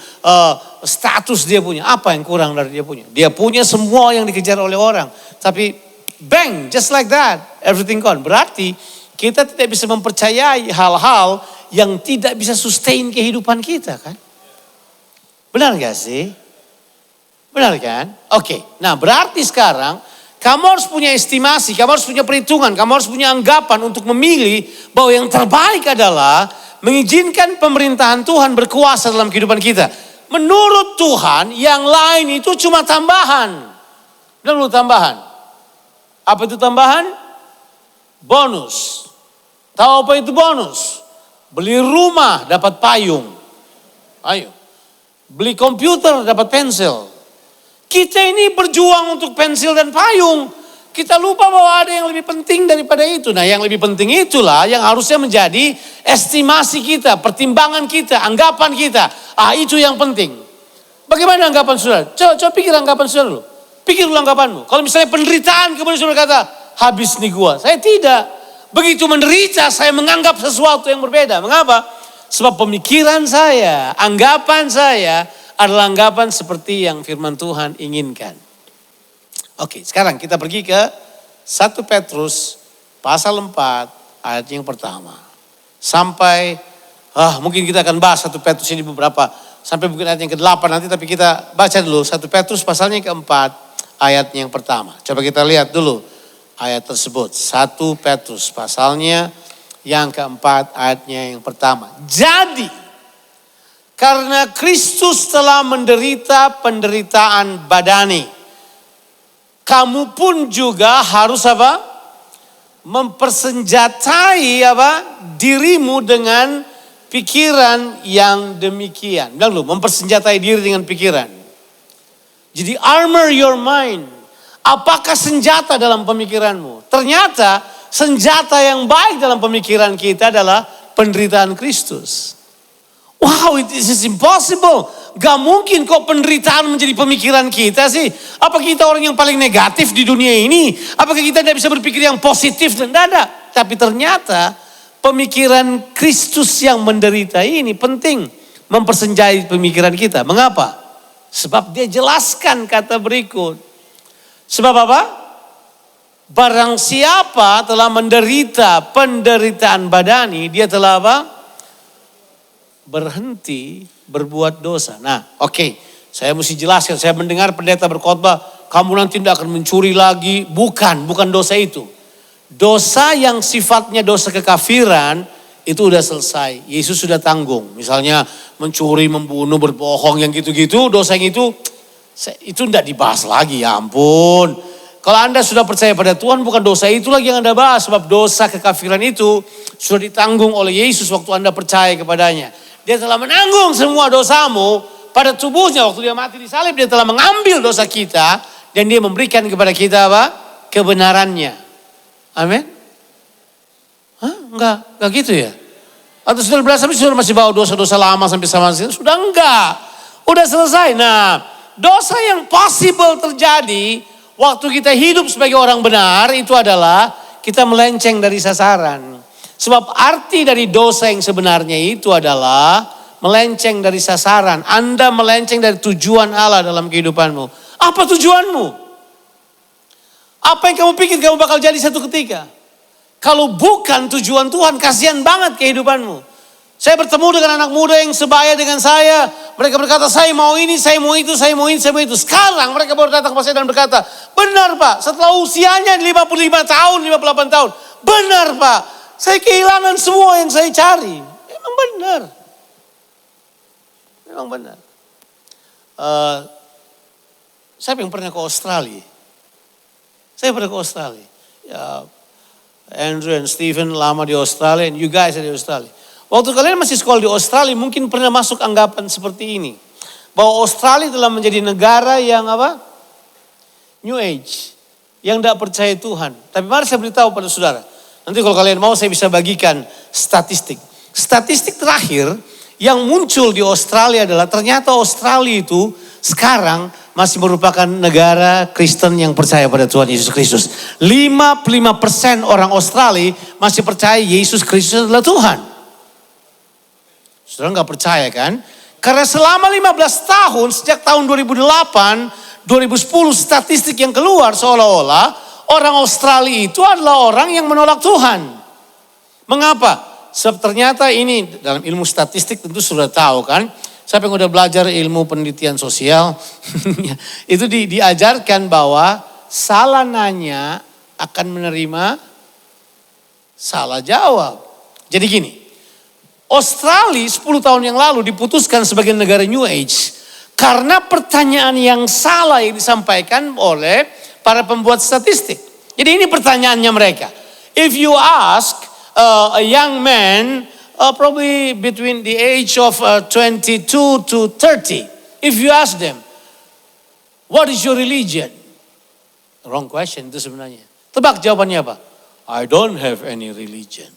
status dia punya. Apa yang kurang dari dia punya? Dia punya semua yang dikejar oleh orang. Tapi bang, just like that, everything gone. Berarti kita tidak bisa mempercayai hal-hal yang tidak bisa sustain kehidupan kita kan? Benar gak sih? Benar kan? Oke, nah berarti sekarang kamu harus punya estimasi, kamu harus punya perhitungan, kamu harus punya anggapan untuk memilih bahwa yang terbaik adalah mengizinkan pemerintahan Tuhan berkuasa dalam kehidupan kita. Menurut Tuhan, yang lain itu cuma tambahan. Dan lu tambahan. Apa itu tambahan? Bonus. Tahu apa itu bonus? Beli rumah dapat payung. Ayo. Beli komputer dapat pensil. Kita ini berjuang untuk pensil dan payung. Kita lupa bahwa ada yang lebih penting daripada itu. Nah, yang lebih penting itulah yang harusnya menjadi estimasi kita, pertimbangan kita, anggapan kita. Itu yang penting. Bagaimana anggapan saudara? Coba pikir anggapan saudara dulu. Pikir dulu anggapanmu. Kalau misalnya penderitaan kemudian saudara kata, habis nih gua. Saya tidak. Begitu menderita saya menganggap sesuatu yang berbeda. Mengapa? Sebab pemikiran saya, anggapan saya adalah anggapan seperti yang firman Tuhan inginkan. Oke, sekarang kita pergi ke 1 Petrus pasal 4 ayat yang pertama. Sampai, mungkin kita akan bahas 1 Petrus ini beberapa, sampai mungkin ayat yang ke-8 nanti, tapi kita baca dulu 1 Petrus pasalnya yang keempat ayat yang pertama. Coba kita lihat dulu ayat tersebut. 1 Petrus pasalnya yang keempat ayatnya yang pertama. Jadi, karena Kristus telah menderita penderitaan badani, kamu pun juga harus apa? Mempersenjatai dirimu dengan pikiran yang demikian. Bilang dulu, mempersenjatai diri dengan pikiran. Jadi armor your mind. Apakah senjata dalam pemikiranmu? Ternyata senjata yang baik dalam pemikiran kita adalah penderitaan Kristus. Wow, it is impossible. Gak mungkin kok penderitaan menjadi pemikiran kita sih. Apa kita orang yang paling negatif di dunia ini? Apakah kita tidak bisa berpikir yang positif dan tidak? Tapi ternyata pemikiran Kristus yang menderita ini penting. Mempersenjatai pemikiran kita. Mengapa? Sebab dia jelaskan kata berikut. Sebab apa? Barang siapa telah menderita penderitaan badani, dia telah apa? Berhenti berbuat dosa. Nah, oke. Saya mesti jelaskan. Saya mendengar pendeta berkhotbah, kamu nanti tidak akan mencuri lagi. Bukan dosa itu. Dosa yang sifatnya dosa kekafiran, itu udah selesai. Yesus sudah tanggung. Misalnya mencuri, membunuh, berbohong, yang gitu-gitu. Dosa yang itu tidak dibahas lagi, ya ampun. Kalau Anda sudah percaya pada Tuhan, bukan dosa itu lagi yang Anda bahas. Sebab dosa kekafiran itu sudah ditanggung oleh Yesus waktu Anda percaya kepadanya. Dia telah menanggung semua dosamu pada tubuhnya. Waktu dia mati di salib, dia telah mengambil dosa kita. Dan dia memberikan kepada kita apa? Kebenarannya. Amin. Enggak gitu ya? Atau sudah belas tapi sudah masih bawa dosa-dosa lama sampai sama sini? Sudah enggak. Udah selesai. Nah, dosa yang possible terjadi waktu kita hidup sebagai orang benar itu adalah kita melenceng dari sasaran. Sebab arti dari dosa yang sebenarnya itu adalah melenceng dari sasaran. Anda melenceng dari tujuan Allah dalam kehidupanmu. Apa tujuanmu? Apa yang kamu pikir kamu bakal jadi satu ketika? Kalau bukan tujuan Tuhan, kasihan banget kehidupanmu. Saya bertemu dengan anak muda yang sebaya dengan saya. Mereka berkata, saya mau ini, saya mau itu, saya mau ini, saya mau itu. Sekarang mereka baru datang ke saya dan berkata, benar Pak, setelah usianya 55 tahun, 58 tahun. Benar Pak. Saya kehilangan semua yang saya cari. Memang benar. Memang benar. Siapa yang pernah ke Australia? Saya pernah ke Australia. Ya, Andrew and Stephen lama di Australia. And you guys are di Australia. Waktu kalian masih sekolah di Australia mungkin pernah masuk anggapan seperti ini. bahwa Australia telah menjadi negara yang apa? New Age. Yang tidak percaya Tuhan. Tapi mari saya beritahu pada saudara. Nanti kalau kalian mau saya bisa bagikan statistik. Statistik terakhir yang muncul di Australia adalah ternyata Australia itu sekarang masih merupakan negara Kristen yang percaya pada Tuhan Yesus Kristus. 55% orang Australia masih percaya Yesus Kristus adalah Tuhan. Saudara nggak percaya kan? Karena selama 15 tahun, sejak tahun 2008, 2010 statistik yang keluar seolah-olah orang Australia itu adalah orang yang menolak Tuhan. Mengapa? Sebab ternyata ini dalam ilmu statistik tentu sudah tahu kan. Siapa yang udah belajar ilmu penelitian sosial, itu diajarkan bahwa salah nanya akan menerima salah jawab. Jadi gini, Australia 10 tahun yang lalu diputuskan sebagai negara New Age karena pertanyaan yang salah yang disampaikan oleh para pembuat statistik. Jadi ini pertanyaannya mereka. If you ask a young man probably between the age of 22 to 30, if you ask them, what is your religion? Wrong question itu sebenarnya. Tebak jawabannya apa? I don't have any religion.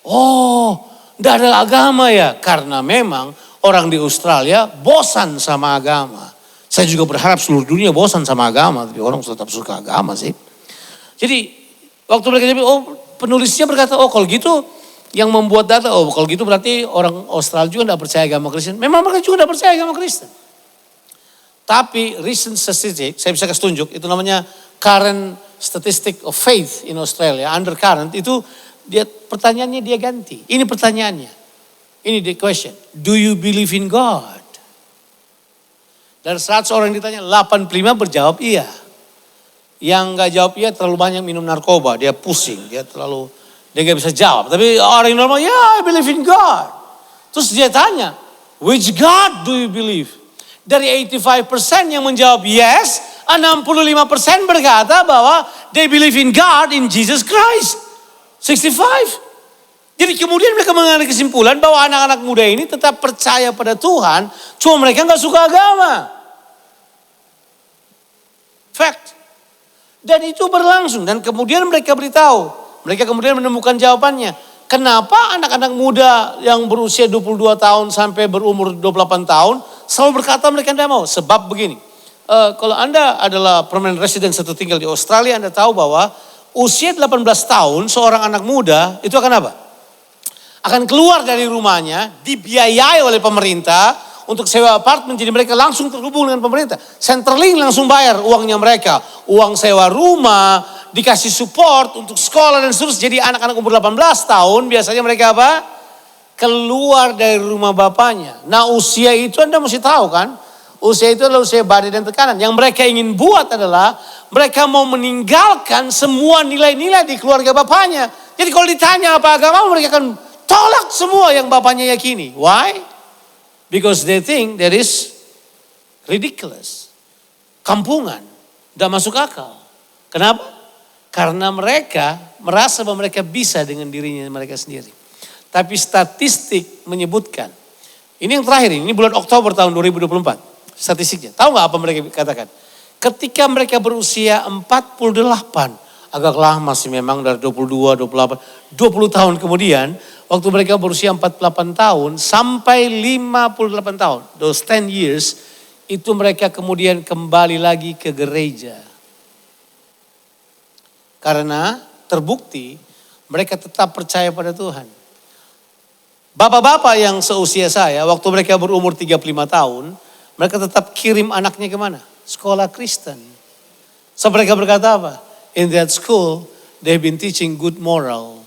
Oh, tidak ada agama ya? Karena memang orang di Australia bosan sama agama. Saya juga berharap seluruh dunia bosan sama agama. Tapi orang tetap suka agama sih. Jadi waktu mereka jawab, oh penulisnya berkata, oh kalau gitu yang membuat data, oh kalau gitu berarti orang Australia juga tidak percaya agama Kristen. Memang mereka juga tidak percaya agama Kristen. Tapi recent statistic, saya bisa kasih tunjuk, itu namanya current statistic of faith in Australia, undercurrent, itu dia pertanyaannya dia ganti. Ini pertanyaannya. Ini the question. Do you believe in God? Dari 100 orang yang ditanya, 85 berjawab iya. Yang gak jawab iya terlalu banyak minum narkoba. Dia pusing, dia gak bisa jawab. Tapi orang yang normal, I believe in God. Terus dia tanya, which God do you believe? Dari 85% yang menjawab yes, 65% berkata bahwa they believe in God, in Jesus Christ. 65. Jadi kemudian mereka mengambil kesimpulan bahwa anak-anak muda ini tetap percaya pada Tuhan, cuma mereka gak suka agama. Fact. Dan itu berlangsung dan kemudian mereka beritahu. Mereka kemudian menemukan jawabannya. Kenapa anak-anak muda yang berusia 22 tahun sampai berumur 28 tahun selalu berkata mereka tidak mau? Sebab begini. Kalau Anda adalah permanent resident atau tinggal di Australia, Anda tahu bahwa usia 18 tahun seorang anak muda itu akan apa? Akan keluar dari rumahnya, dibiayai oleh pemerintah untuk sewa apartemen. Jadi mereka langsung terhubung dengan pemerintah. Centrelink langsung bayar uangnya mereka. Uang sewa rumah, dikasih support untuk sekolah dan seterusnya. Jadi anak-anak umur 18 tahun biasanya mereka apa? Keluar dari rumah bapaknya. Nah usia itu Anda mesti tahu kan? Usia itu adalah usia badai dan tekanan. Yang mereka ingin buat adalah mereka mau meninggalkan semua nilai-nilai di keluarga bapaknya. Jadi kalau ditanya apa agama, mereka akan tolak semua yang bapaknya yakini. Why? Because they think that is ridiculous. Kampungan. Tidak masuk akal. Kenapa? Karena mereka merasa bahwa mereka bisa dengan dirinya mereka sendiri. Tapi statistik menyebutkan. Ini yang terakhir, ini bulan Oktober tahun 2024. Statistiknya. Tahu gak apa mereka katakan? Ketika mereka berusia 48, agak lama sih memang dari 22, 28, 20 tahun kemudian, waktu mereka berusia 48 tahun sampai 58 tahun, those 10 years, itu mereka kemudian kembali lagi ke gereja. Karena terbukti mereka tetap percaya pada Tuhan. Bapak-bapak yang seusia saya, waktu mereka berumur 35 tahun, mereka tetap kirim anaknya kemana? Sekolah Kristen. So mereka berkata apa? In that school, they've been teaching good moral.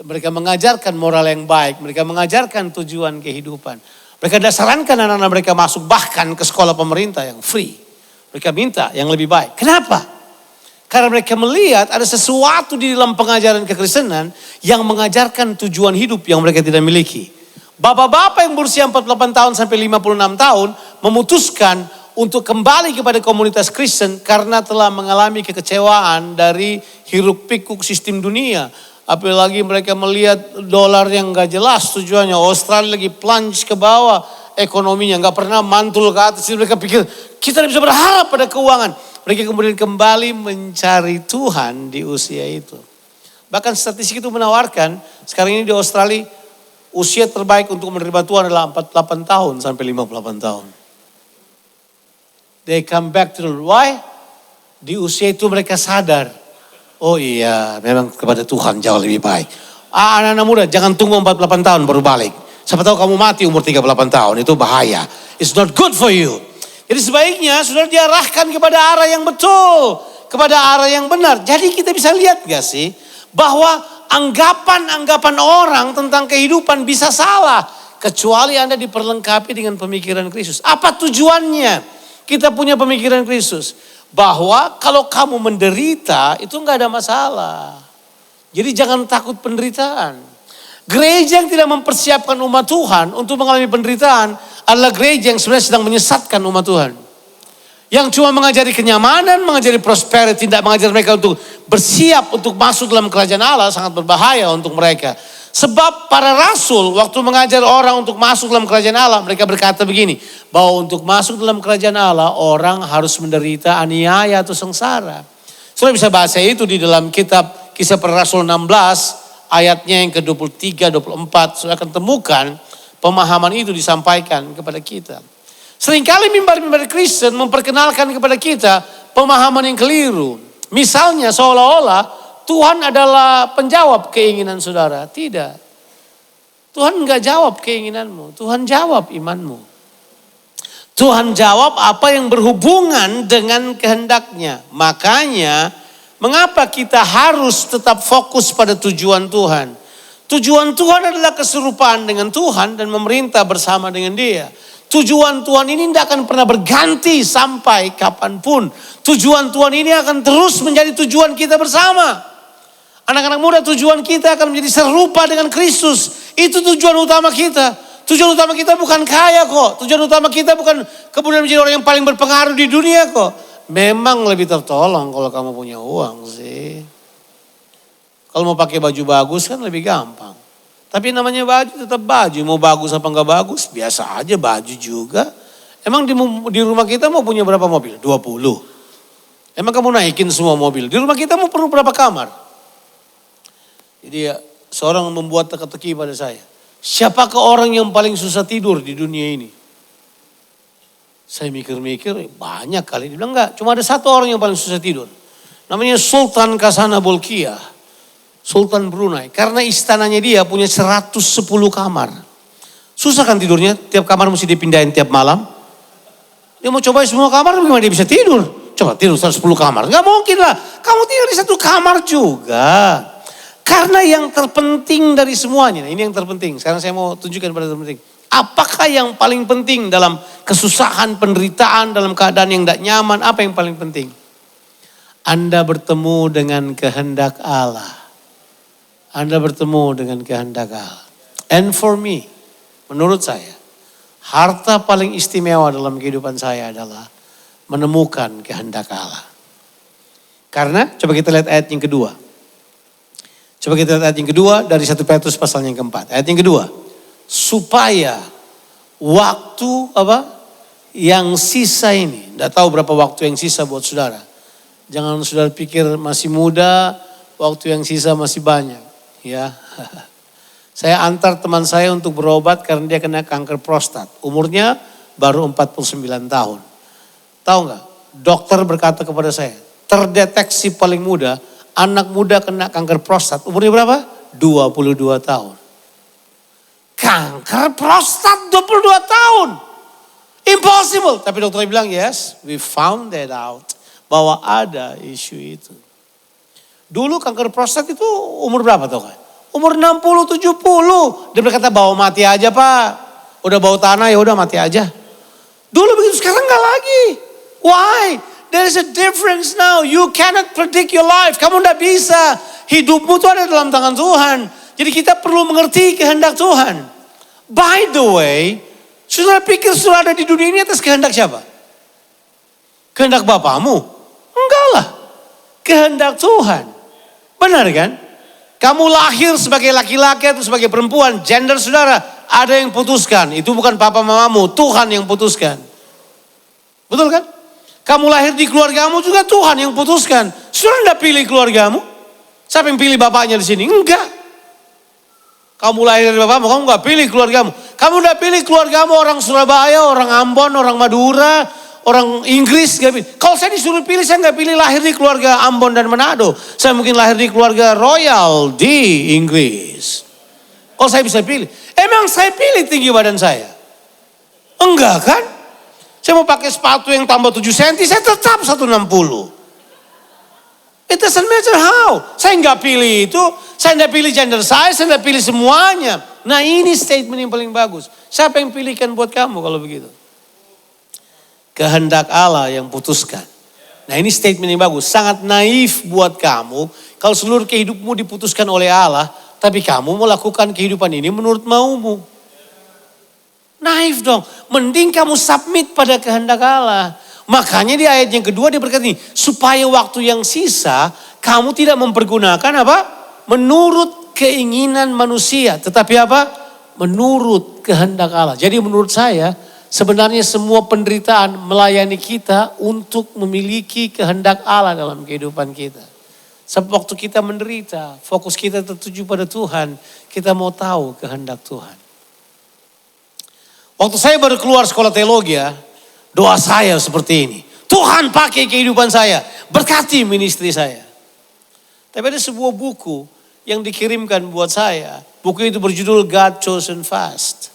Mereka mengajarkan moral yang baik. Mereka mengajarkan tujuan kehidupan. Mereka sarankan anak-anak mereka masuk bahkan ke sekolah pemerintah yang free. Mereka minta yang lebih baik. Kenapa? Karena mereka melihat ada sesuatu di dalam pengajaran kekristenan yang mengajarkan tujuan hidup yang mereka tidak miliki. Bapak-bapak yang berusia 48 tahun sampai 56 tahun memutuskan untuk kembali kepada komunitas Kristen karena telah mengalami kekecewaan dari hiruk pikuk sistem dunia. Apalagi mereka melihat dolar yang gak jelas tujuannya. Australia lagi plunge ke bawah ekonominya, gak pernah mantul ke atas. Jadi mereka pikir kita bisa berharap pada keuangan. Mereka kemudian kembali mencari Tuhan di usia itu. Bahkan statistik itu menawarkan sekarang ini di Australia usia terbaik untuk menerima Tuhan adalah 48 tahun sampai 58 tahun. They come back to the Lord. Why? Di usia itu mereka sadar. Oh iya, memang kepada Tuhan jauh lebih baik. Anak-anak muda jangan tunggu 48 tahun baru balik. Siapa tahu kamu mati umur 38 tahun, itu bahaya. It's not good for you. Jadi sebaiknya sudah diarahkan kepada arah yang betul. Kepada arah yang benar. Jadi kita bisa lihat gak sih bahwa anggapan-anggapan orang tentang kehidupan bisa salah. Kecuali Anda diperlengkapi dengan pemikiran Kristus. Apa tujuannya kita punya pemikiran Kristus? Bahwa kalau kamu menderita itu gak ada masalah. Jadi jangan takut penderitaan. Gereja yang tidak mempersiapkan umat Tuhan untuk mengalami penderitaan adalah gereja yang sebenarnya sedang menyesatkan umat Tuhan. Yang cuma mengajari kenyamanan, mengajari prosperity, tidak mengajar mereka untuk bersiap untuk masuk dalam kerajaan Allah, sangat berbahaya untuk mereka. Sebab para rasul waktu mengajar orang untuk masuk dalam kerajaan Allah, mereka berkata begini, bahwa untuk masuk dalam kerajaan Allah, orang harus menderita aniaya atau sengsara. Saudara bisa baca itu di dalam kitab Kisah Para Rasul 16, ayatnya yang ke-23, 24, saudara akan temukan pemahaman itu disampaikan kepada kita. Seringkali mimbar-mimbar Kristen memperkenalkan kepada kita pemahaman yang keliru. Misalnya seolah-olah Tuhan adalah penjawab keinginan saudara. Tidak. Tuhan enggak jawab keinginanmu. Tuhan jawab imanmu. Tuhan jawab apa yang berhubungan dengan kehendaknya. Makanya mengapa kita harus tetap fokus pada tujuan Tuhan. Tujuan Tuhan adalah keserupaan dengan Tuhan dan memerintah bersama dengan Dia. Tujuan Tuhan ini tidak akan pernah berganti sampai kapanpun. Tujuan Tuhan ini akan terus menjadi tujuan kita bersama. Anak-anak muda, tujuan kita akan menjadi serupa dengan Kristus. Itu tujuan utama kita. Tujuan utama kita bukan kaya kok. Tujuan utama kita bukan kemudian menjadi orang yang paling berpengaruh di dunia kok. Memang lebih tertolong kalau kamu punya uang sih. Kalau mau pakai baju bagus kan lebih gampang. Tapi namanya baju tetap baju. Mau bagus apa enggak bagus, biasa aja baju juga. Emang di rumah kita mau punya berapa mobil? 20. Emang kamu naikin semua mobil? Di rumah kita mau perlu berapa kamar? Jadi seorang membuat teka-teki pada saya. Siapakah orang yang paling susah tidur di dunia ini? Saya mikir-mikir banyak kali. Dia bilang enggak, cuma ada satu orang yang paling susah tidur. Namanya Sultan Kasana Bolkiah. Sultan Brunei. Karena istananya dia punya 110 kamar. Susah kan tidurnya? Tiap kamar mesti dipindahin tiap malam. Dia mau coba semua kamar, bagaimana dia bisa tidur? Coba tidur 110 kamar. Enggak mungkin lah. Kamu tidur di satu kamar juga. Karena yang terpenting dari semuanya, ini yang terpenting. Sekarang saya mau tunjukkan pada terpenting. Apakah yang paling penting dalam kesusahan, penderitaan, dalam keadaan yang tidak nyaman, apa yang paling penting? Anda bertemu dengan kehendak Allah. Anda bertemu dengan kehendak Allah. And for me, menurut saya, harta paling istimewa dalam kehidupan saya adalah menemukan kehendak Allah. Karena, coba kita lihat ayat yang kedua. Coba kita lihat ayat yang kedua dari 1 Petrus pasal yang keempat. Ayat yang kedua. Supaya waktu yang sisa ini. Tidak tahu berapa waktu yang sisa buat saudara. Jangan saudara pikir masih muda, waktu yang sisa masih banyak. Ya, saya antar teman saya untuk berobat karena dia kena kanker prostat. Umurnya baru 49 tahun. Tahu nggak? Dokter berkata kepada saya, terdeteksi paling muda, anak muda kena kanker prostat. Umurnya berapa? 22 tahun. Kanker prostat 22 tahun. Impossible. Tapi dokternya bilang, yes, we found that out. Bahwa ada isu itu. Dulu kanker prostat itu umur berapa tau kan? Umur 60, 70. Dia berkata bawa mati aja pak. Udah bau tanah ya udah mati aja. Dulu begitu, sekarang enggak lagi. Why? There is a difference now. You cannot predict your life. Kamu enggak bisa. Hidupmu itu ada dalam tangan Tuhan. Jadi kita perlu mengerti kehendak Tuhan. By the way, saudara pikir saudara ada di dunia ini atas kehendak siapa? Kehendak bapamu? Enggak lah. Kehendak Tuhan. Benar kan? Kamu lahir sebagai laki-laki atau sebagai perempuan, gender saudara, ada yang putuskan. Itu bukan papa mamamu, Tuhan yang putuskan. Betul kan? Kamu lahir di keluargamu juga Tuhan yang putuskan. Saudara enggak pilih keluargamu. Siapa yang pilih bapaknya di sini? Enggak. Kamu lahir dari bapakmu, kamu enggak pilih keluargamu. Kamu enggak pilih keluargamu orang Surabaya, orang Ambon, orang Madura, orang Inggris. Kalau saya disuruh pilih, saya enggak pilih lahir di keluarga Ambon dan Manado. Saya mungkin lahir di keluarga royal di Inggris. Kalau saya bisa pilih. Emang saya pilih tinggi badan saya? Enggak kan? Saya mau pakai sepatu yang tambah 7 cm, saya tetap 160. It doesn't matter how. Saya nggak pilih itu, saya nggak pilih gender saya nggak pilih semuanya. Nah ini statement yang paling bagus. Siapa yang pilihkan buat kamu kalau begitu? Kehendak Allah yang putuskan. Nah ini statement yang bagus. Sangat naif buat kamu kalau seluruh kehidupmu diputuskan oleh Allah, tapi kamu mau lakukan kehidupan ini menurut maumu. Naif dong. Mending kamu submit pada kehendak Allah. Makanya di ayat yang kedua dia berkata ini. Supaya waktu yang sisa kamu tidak mempergunakan apa? Menurut keinginan manusia. Tetapi apa? Menurut kehendak Allah. Jadi menurut saya sebenarnya semua penderitaan melayani kita untuk memiliki kehendak Allah dalam kehidupan kita. Sebab waktu kita menderita, fokus kita tertuju pada Tuhan. Kita mau tahu kehendak Tuhan. Waktu saya baru keluar sekolah teologi, doa saya seperti ini. Tuhan pakai kehidupan saya, berkati ministry saya. Tapi ada sebuah buku yang dikirimkan buat saya. Buku itu berjudul God Chosen Fast.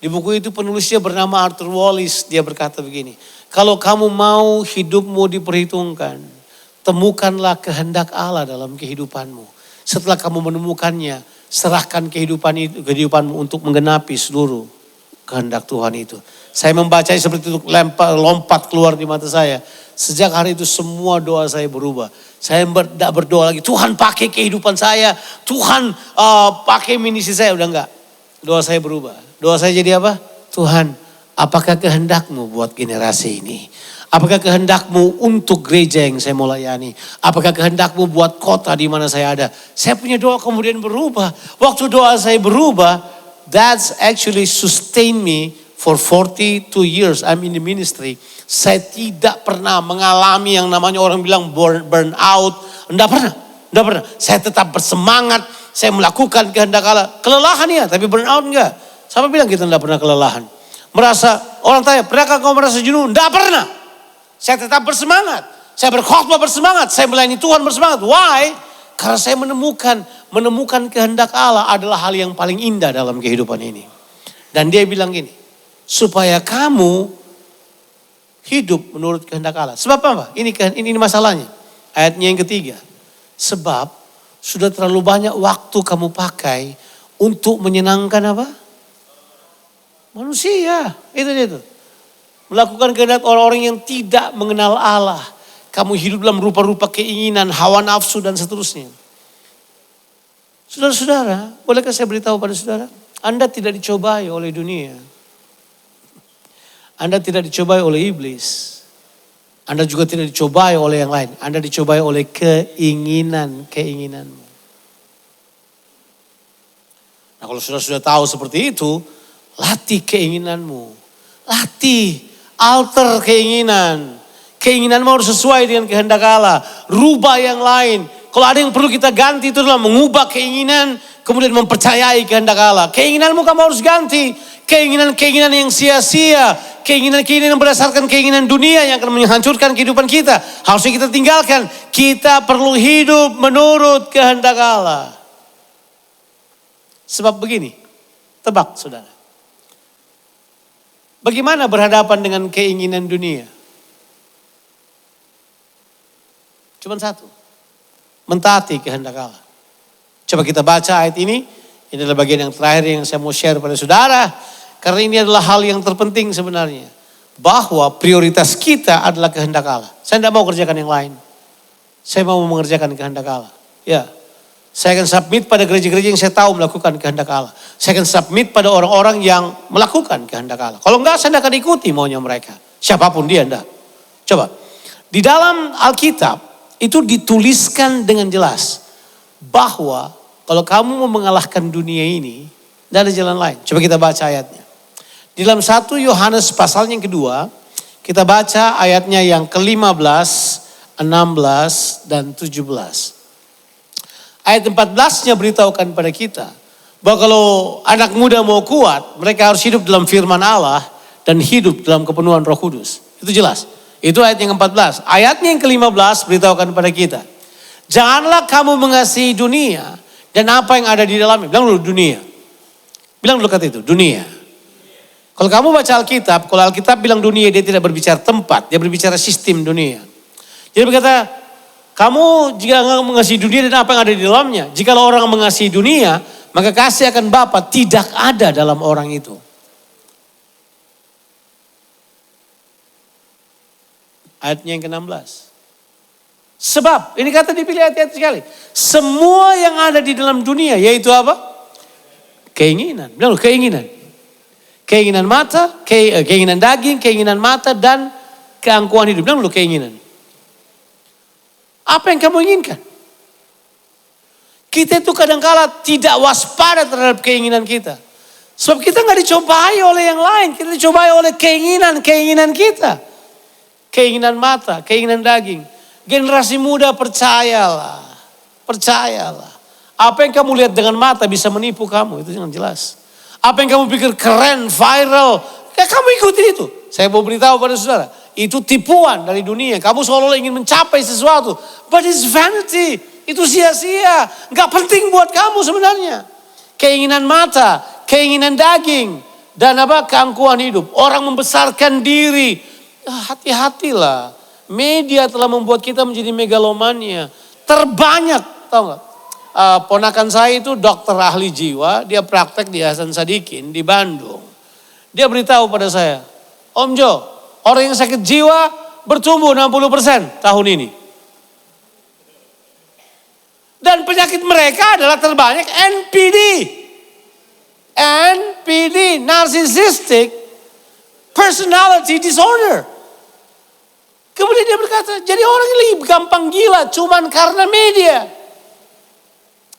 Di buku itu penulisnya bernama Arthur Wallis. Dia berkata begini, kalau kamu mau hidupmu diperhitungkan, temukanlah kehendak Allah dalam kehidupanmu. Setelah kamu menemukannya, serahkan kehidupanmu untuk menggenapi seluruh kehendak Tuhan itu. Saya membaca seperti itu lompat keluar di mata saya. Sejak hari itu semua doa saya berubah. Saya tidak berdoa lagi, Tuhan pakai kehidupan saya. Tuhan pakai ministry saya. Udah enggak. Doa saya berubah. Doa saya jadi apa? Tuhan, apakah kehendakmu buat generasi ini? Apakah kehendakmu untuk gereja yang saya mau layani? Apakah kehendakmu buat kota di mana saya ada? Saya punya doa kemudian berubah. Waktu doa saya berubah, that's actually sustain me for 42 years. I'm in the ministry. Saya tidak pernah mengalami yang namanya orang bilang burn out. Enggak pernah. Saya tetap bersemangat. Saya melakukan kehendak Allah. Kelelahan ya, tapi burn out enggak. Siapa bilang kita enggak pernah kelelahan? Orang tanya, pernahkah kau merasa jenuh? Enggak pernah. Saya tetap bersemangat. Saya berkhotbah bersemangat. Saya melayani Tuhan bersemangat. Why? Karena saya menemukan kehendak Allah adalah hal yang paling indah dalam kehidupan ini. Dan dia bilang gini, supaya kamu hidup menurut kehendak Allah. Sebab apa? Ini masalahnya. Ayatnya yang ketiga. Sebab sudah terlalu banyak waktu kamu pakai untuk menyenangkan apa? Manusia. Itu. Melakukan kehendak orang-orang yang tidak mengenal Allah. Kamu hidup dalam rupa-rupa keinginan, hawa nafsu dan seterusnya. Saudara-saudara, bolehkah saya beritahu pada saudara? Anda tidak dicobai oleh dunia. Anda tidak dicobai oleh iblis. Anda juga tidak dicobai oleh yang lain. Anda dicobai oleh keinginanmu. Nah kalau saudara sudah tahu seperti itu, latih keinginanmu. Latih, alter keinginan. Keinginanmu harus sesuai dengan kehendak Allah. Rubah yang lain. Kalau ada yang perlu kita ganti itu adalah mengubah keinginan. Kemudian mempercayai kehendak Allah. Keinginanmu kamu harus ganti. Keinginan-keinginan yang sia-sia. Keinginan-keinginan yang berdasarkan keinginan dunia yang akan menghancurkan kehidupan kita. Harusnya kita tinggalkan. Kita perlu hidup menurut kehendak Allah. Sebab begini. Tebak saudara. Bagaimana berhadapan dengan keinginan dunia? Cuma satu. Mentaati kehendak Allah. Coba kita baca ayat ini. Ini adalah bagian yang terakhir yang saya mau share pada saudara. Karena ini adalah hal yang terpenting sebenarnya. Bahwa prioritas kita adalah kehendak Allah. Saya tidak mau kerjakan yang lain. Saya mau mengerjakan kehendak Allah. Ya. Saya akan submit pada gereja-gereja yang saya tahu melakukan kehendak Allah. Saya akan submit pada orang-orang yang melakukan kehendak Allah. Kalau enggak, saya tidak akan ikuti maunya mereka. Siapapun dia, enggak. Coba. Di dalam Alkitab, itu dituliskan dengan jelas bahwa Kalau kamu mau mengalahkan dunia ini, tidak ada jalan lain. Coba kita baca ayatnya. Di dalam 1 Yohanes pasal yang kedua, kita baca ayatnya yang ke-15, 16, dan 17. Ayat 14-nya beritahukan pada kita bahwa kalau anak muda mau kuat, mereka harus hidup dalam firman Allah dan hidup dalam kepenuhan Roh Kudus. Itu jelas. Itu ayat yang ke-14. Ayatnya yang ke-15 beritahukan pada kita. Janganlah kamu mengasihi dunia dan apa yang ada di dalamnya. Bilang dulu dunia. Bilang dulu kata itu, dunia. Kalau kamu baca Alkitab, kalau Alkitab bilang dunia, dia tidak berbicara tempat, dia berbicara sistem dunia. Jadi berkata, kamu jika mengasihi dunia dan apa yang ada di dalamnya, jikalau orang mengasihi dunia, maka kasih akan Bapa tidak ada dalam orang itu. Ayatnya yang ke-16. Sebab, ini kata dipilih hati-hati sekali. Semua yang ada di dalam dunia, yaitu apa? Keinginan. Bilang keinginan. Keinginan mata, keinginan daging, keinginan mata, dan keangkuhan hidup. Bilang dulu keinginan. Apa yang kamu inginkan? Kita itu kadang-kala tidak waspada terhadap keinginan kita. Sebab kita nggak dicobai oleh yang lain. Kita dicobai oleh keinginan kita. Keinginan mata, keinginan daging. Generasi muda percayalah. Percayalah. Apa yang kamu lihat dengan mata bisa menipu kamu. Itu yang jelas. Apa yang kamu pikir keren, viral. Ya kamu ikuti itu. Saya mau beritahu pada saudara. Itu tipuan dari dunia. Kamu seolah-olah ingin mencapai sesuatu. But it's vanity. Itu sia-sia. Gak penting buat kamu sebenarnya. Keinginan mata, keinginan daging. Dan keangkuhan hidup. Orang membesarkan diri. Hati-hatilah. Media telah membuat kita menjadi megalomania. Terbanyak, tahu gak? Ponakan saya itu dokter ahli jiwa, dia praktek di Hasan Sadikin di Bandung. Dia beritahu pada saya, Om Jo, orang yang sakit jiwa bertumbuh 60% tahun ini. Dan penyakit mereka adalah terbanyak NPD. NPD, Narcissistic Personality Disorder. Kemudian dia berkata, jadi orang ini gampang gila cuman karena media.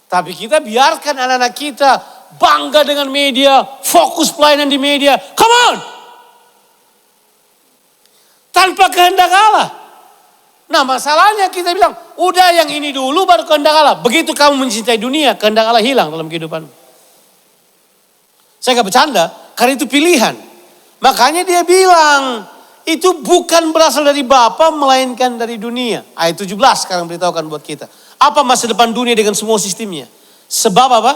Tapi kita biarkan anak-anak kita bangga dengan media, fokus pelayanan di media. Come on! Tanpa kehendak Allah. Nah masalahnya kita bilang, udah yang ini dulu baru kehendak Allah. Begitu kamu mencintai dunia, kehendak Allah hilang dalam kehidupan. Saya gak bercanda, karena itu pilihan. Makanya dia bilang, itu bukan berasal dari Bapa melainkan dari dunia. Ayat 17 sekarang beritahukan buat kita. Apa masa depan dunia dengan semua sistemnya? Sebab apa?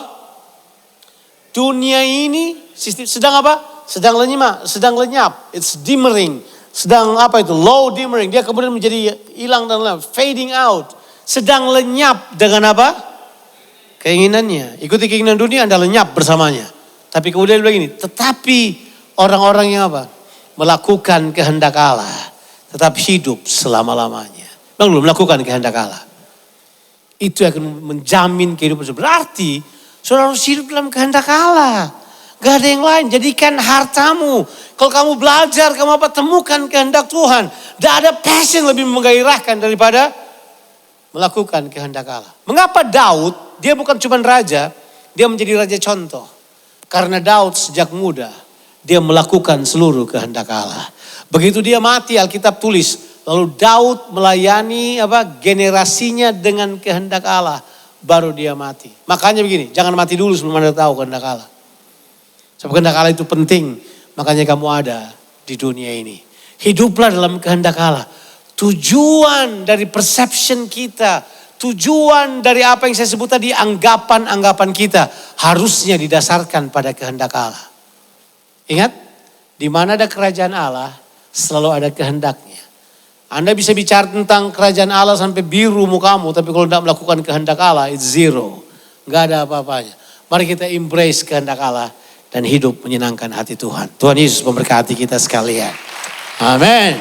Dunia ini sedang apa? Sedang lenyap. It's dimmering. Sedang low dimmering. Dia kemudian menjadi hilang dan lenyap. Fading out. Sedang lenyap dengan apa? Keinginannya. Ikuti keinginan dunia, Anda lenyap bersamanya. Tapi kemudian dia bilang ini, tetapi orang-orang yang apa? Melakukan kehendak Allah. Tetap hidup selama-lamanya. Belum melakukan kehendak Allah. Itu akan menjamin kehidupan. Berarti saudara harus hidup dalam kehendak Allah. Gak ada yang lain. Jadikan hartamu. Kalau kamu belajar, kamu temukan kehendak Tuhan. Gak ada passion lebih menggairahkan daripada melakukan kehendak Allah. Mengapa Daud, dia bukan cuma raja, dia menjadi raja contoh. Karena Daud sejak muda, dia melakukan seluruh kehendak Allah. Begitu dia mati, Alkitab tulis, lalu Daud melayani generasinya dengan kehendak Allah. Baru dia mati. Makanya begini, jangan mati dulu sebelum Anda tahu kehendak Allah. Sebab kehendak Allah itu penting. Makanya kamu ada di dunia ini. Hiduplah dalam kehendak Allah. Tujuan dari perception kita. Tujuan dari apa yang saya sebut tadi, anggapan-anggapan kita. Harusnya didasarkan pada kehendak Allah. Ingat, di mana ada kerajaan Allah, selalu ada kehendaknya. Anda bisa bicara tentang kerajaan Allah sampai biru mukamu, tapi kalau tidak melakukan kehendak Allah, it's zero. Gak ada apa-apanya. Mari kita embrace kehendak Allah dan hidup menyenangkan hati Tuhan. Tuhan Yesus memberkati kita sekalian. Amen.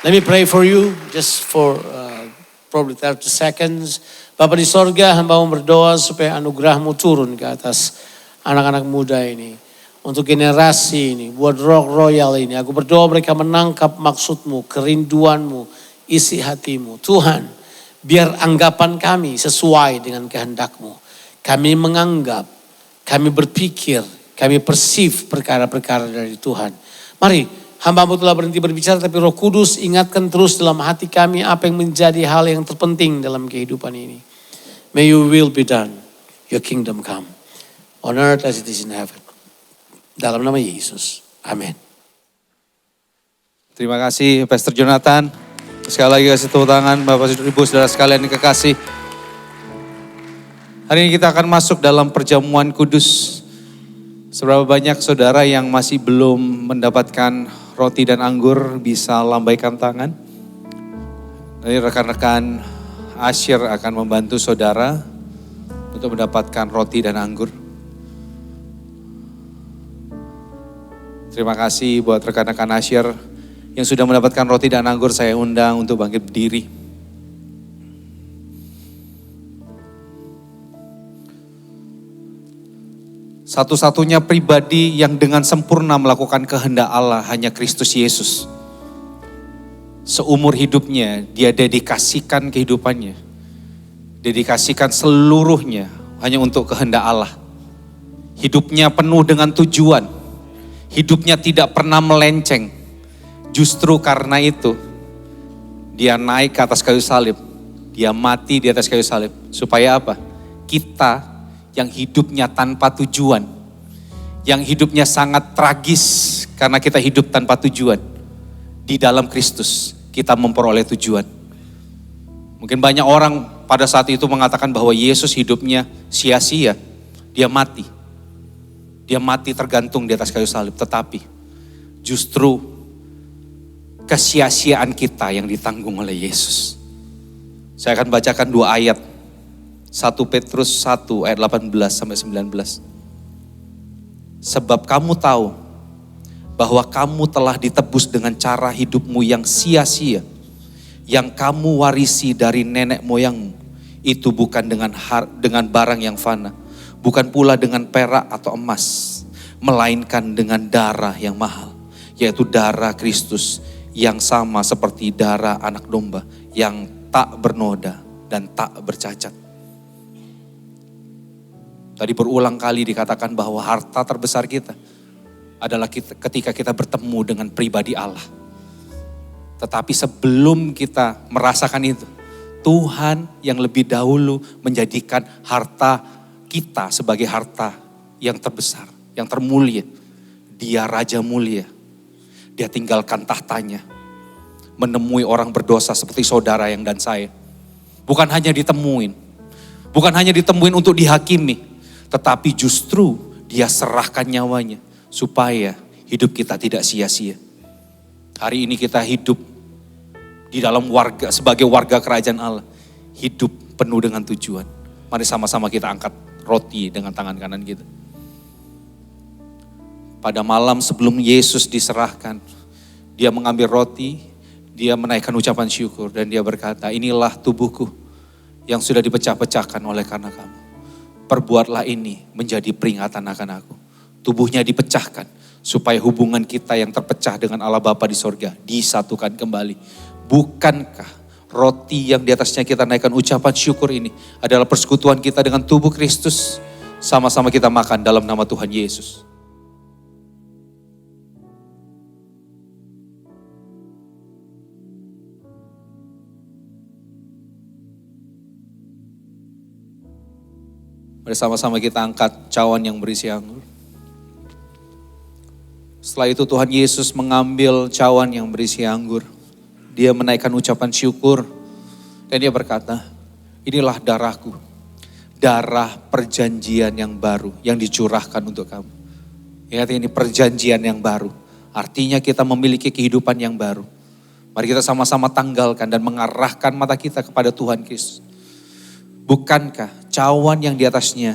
Let me pray for you, just for probably 30 seconds. Bapa di sorga, hamba mau berdoa supaya anugerah-Mu turun ke atas anak-anak muda ini. Untuk generasi ini, buat Rock Royal ini. Aku berdoa mereka menangkap maksud-Mu, kerinduan-Mu, isi hati-Mu. Tuhan, Biar anggapan kami sesuai dengan kehendak-Mu. Kami menganggap, kami berpikir, kami perceive perkara-perkara dari Tuhan. Mari, hamba-Mu telah berhenti berbicara, tapi Roh Kudus ingatkan terus dalam hati kami apa yang menjadi hal yang terpenting dalam kehidupan ini. May your will be done, your kingdom come. On earth as it is in heaven. Dalam nama Yesus. Amin. Terima kasih Pastor Jonathan. Sekali lagi kasih tepuk tangan Bapak Ibu Saudara sekalian yang kekasih. Hari ini kita akan masuk dalam perjamuan kudus. Seberapa banyak saudara yang masih belum mendapatkan roti dan anggur bisa lambaikan tangan. Nanti rekan-rekan Asyir akan membantu saudara untuk mendapatkan roti dan anggur. Terima kasih buat rekan-rekan Asyir yang sudah mendapatkan roti dan anggur, saya undang untuk bangkit berdiri. Satu-satunya pribadi yang dengan sempurna melakukan kehendak Allah hanya Kristus Yesus. Seumur hidupnya dia dedikasikan kehidupannya. Dedikasikan seluruhnya hanya untuk kehendak Allah. Hidupnya penuh dengan tujuan. Hidupnya tidak pernah melenceng. Justru karena itu dia naik ke atas kayu salib. Dia mati di atas kayu salib. Supaya apa? Kita yang hidupnya tanpa tujuan, yang hidupnya sangat tragis karena kita hidup tanpa tujuan. Di dalam Kristus kita memperoleh tujuan. Mungkin banyak orang pada saat itu mengatakan bahwa Yesus hidupnya sia-sia, dia mati. Dia mati tergantung di atas kayu salib, tetapi justru kesia-siaan kita yang ditanggung oleh Yesus. Saya akan bacakan 2 ayat. 1 Petrus 1 ayat 18 sampai 19. Sebab kamu tahu bahwa kamu telah ditebus dengan cara hidupmu yang sia-sia, yang kamu warisi dari nenek moyangmu. Itu bukan dengan barang yang fana, bukan pula dengan perak atau emas, melainkan dengan darah yang mahal, yaitu darah Kristus yang sama seperti darah anak domba yang tak bernoda dan tak bercacat. Tadi berulang kali dikatakan bahwa harta terbesar kita adalah ketika kita bertemu dengan pribadi Allah. Tetapi sebelum kita merasakan itu, Tuhan yang lebih dahulu menjadikan harta kita sebagai harta yang terbesar, yang termulia. Dia Raja mulia. Dia tinggalkan tahtanya, menemui orang berdosa seperti saudara yang dan saya. Bukan hanya ditemuin, bukan hanya ditemuin untuk dihakimi, tetapi justru dia serahkan nyawanya supaya hidup kita tidak sia-sia. Hari ini kita hidup di dalam sebagai warga kerajaan Allah. Hidup penuh dengan tujuan. Mari sama-sama kita angkat roti dengan tangan kanan kita. Pada malam sebelum Yesus diserahkan, dia mengambil roti, dia menaikkan ucapan syukur dan dia berkata, inilah tubuhku yang sudah dipecah-pecahkan oleh karena kamu. Perbuatlah ini menjadi peringatan akan aku. Tubuhnya dipecahkan supaya hubungan kita yang terpecah dengan Allah Bapa di sorga disatukan kembali. Bukankah roti yang di atasnya kita naikkan ucapan syukur ini adalah persekutuan kita dengan tubuh Kristus? Sama-sama kita makan dalam nama Tuhan Yesus. Bersama-sama kita angkat cawan yang berisi anggur. Setelah itu Tuhan Yesus mengambil cawan yang berisi anggur. Dia menaikkan ucapan syukur. Dan dia berkata, inilah darahku. Darah perjanjian yang baru yang dicurahkan untuk kamu. Ingat ini perjanjian yang baru. Artinya kita memiliki kehidupan yang baru. Mari kita sama-sama tanggalkan dan mengarahkan mata kita kepada Tuhan Kristus. Bukankah cawan yang di atasnya